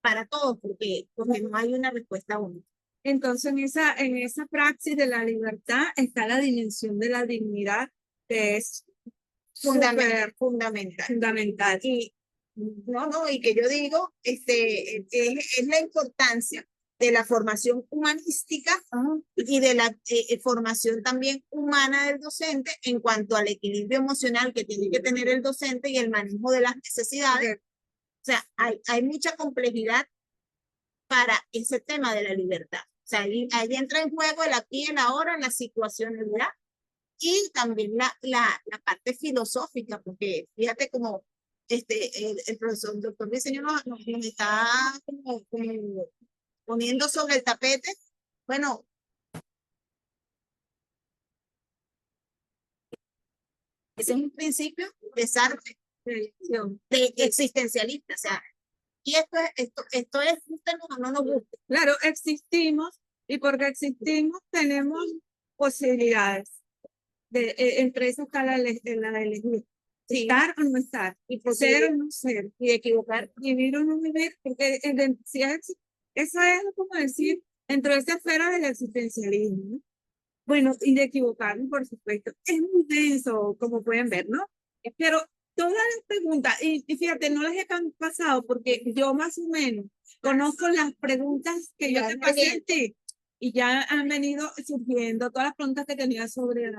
para todos, porque no hay una respuesta única. Entonces, en esa praxis de la libertad está la dimensión de la dignidad, que es fundamental. Y y que yo digo, es la importancia de la formación humanística y de la formación también humana del docente en cuanto al equilibrio emocional que tiene que tener el docente y el manejo de las necesidades. O sea, hay mucha complejidad para ese tema de la libertad. O sea, ahí entra en juego el aquí y el ahora, la situacionalidad y también la parte filosófica, porque fíjate como el profesor, doctor Briceño nos está como poniendo sobre el tapete. Bueno, ese es un principio de Sartre, de existencialista, o sea, y esto es, guste o no nos guste. Claro, existimos y porque existimos tenemos posibilidades. Entre eso está la de elegir. Sí. Estar o no estar, Y ser o no ser, y equivocar. vivir o no vivir, porque si eso es como decir, dentro de esa esfera del existencialismo, ¿no? Bueno, y de equivocarnos, por supuesto. Es muy denso, como pueden ver, ¿no? Pero todas las preguntas, y fíjate, no las he pasado porque yo más o menos conozco las preguntas que yo te pasé en ti y ya han venido surgiendo todas las preguntas que tenía sobre el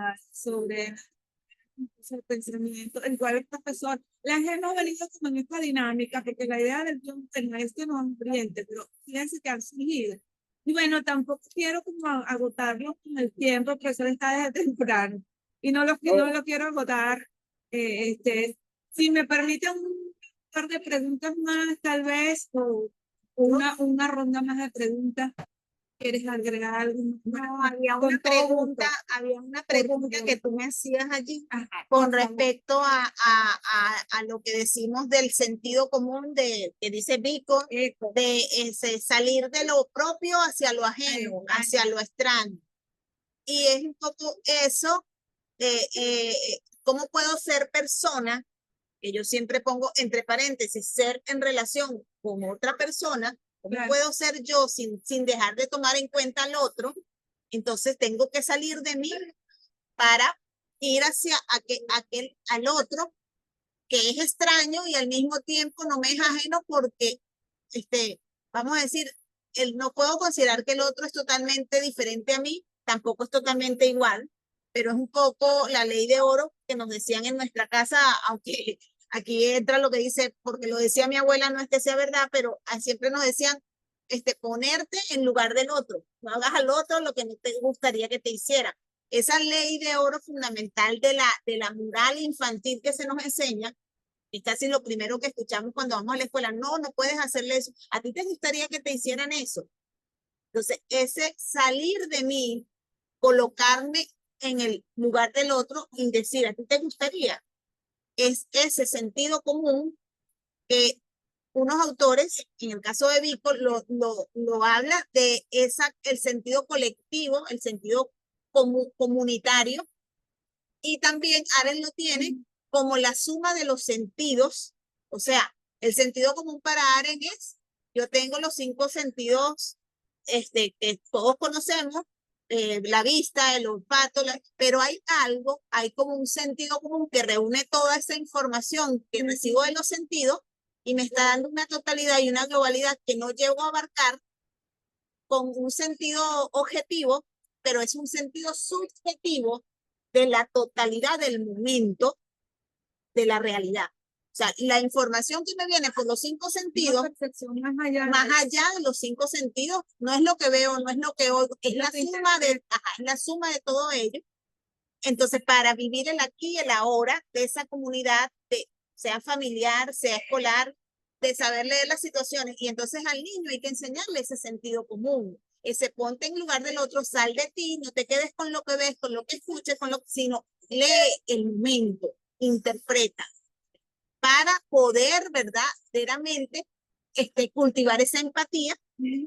pensamiento, el cual el profesor, las hemos venido como en esta dinámica, porque la idea del guión no es que no ambiente, pero fíjense que han surgido. Y bueno, tampoco quiero como agotarlo con el tiempo, porque eso está desde temprano. Y no lo quiero agotar. Si me permiten un par de preguntas más, tal vez, o una ronda más de preguntas. ¿Quieres agregar algo? No, había una pregunta que tú me hacías allí con respecto a lo que decimos del sentido común que dice Vico, de salir de lo propio hacia lo ajeno, hacia lo extraño. Y es un poco eso, ¿cómo puedo ser persona? Que yo siempre pongo entre paréntesis, ser en relación con otra persona. ¿Cómo puedo ser yo sin dejar de tomar en cuenta al otro? Entonces tengo que salir de mí para ir hacia al otro que es extraño y al mismo tiempo no me es ajeno porque, vamos a decir, no puedo considerar que el otro es totalmente diferente a mí, tampoco es totalmente igual, pero es un poco la ley de oro que nos decían en nuestra casa, aunque aquí entra lo que dice, porque lo decía mi abuela, no es que sea verdad, pero siempre nos decían, ponerte en lugar del otro, no hagas al otro lo que no te gustaría que te hiciera. Esa ley de oro fundamental de la moral infantil que se nos enseña, es casi lo primero que escuchamos cuando vamos a la escuela, no puedes hacerle eso, a ti te gustaría que te hicieran eso. Entonces, ese salir de mí, colocarme en el lugar del otro y decir, a ti te gustaría, es ese sentido común que unos autores, en el caso de Vico, lo habla de el sentido colectivo, el sentido comunitario, y también Arendt lo tiene como la suma de los sentidos. O sea, el sentido común para Arendt es, yo tengo los 5 sentidos que todos conocemos, la vista, el olfato, pero hay como un sentido común que reúne toda esa información que recibo de los sentidos y me está dando una totalidad y una globalidad que no llego a abarcar con un sentido objetivo, pero es un sentido subjetivo de la totalidad del momento de la realidad. O sea, la información que me viene por los 5 sentidos, más allá de los 5 sentidos, no es lo que veo, no es lo que oigo, es la suma de todo ello. Entonces, para vivir el aquí y el ahora de esa comunidad, sea familiar, sea escolar, de saber leer las situaciones, y entonces al niño hay que enseñarle ese sentido común, ese ponte en lugar del otro, sal de ti, no te quedes con lo que ves, con lo que escuches, sino lee el momento, interpreta, para poder verdaderamente cultivar esa empatía,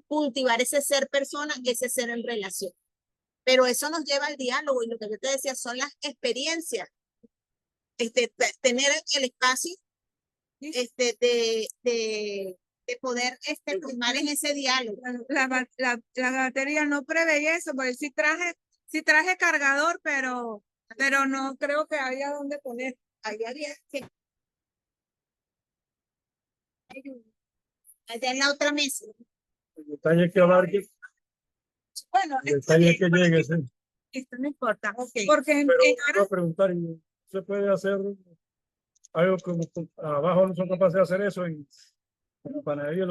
cultivar ese ser persona, ese ser en relación. Pero eso nos lleva al diálogo, y lo que yo te decía son las experiencias, tener el espacio de poder primar en ese diálogo. La batería no preveía eso, porque sí traje cargador, pero no creo que haya dónde poner. Ahí había que... Allá en la otra mesa. detalle que abarque, Bueno, el detalle que llegue, sí. esto no importa. Ok. Porque Pero ahora voy a preguntar, ¿y ¿se puede hacer algo como abajo no son capaces de hacer eso en la panadería?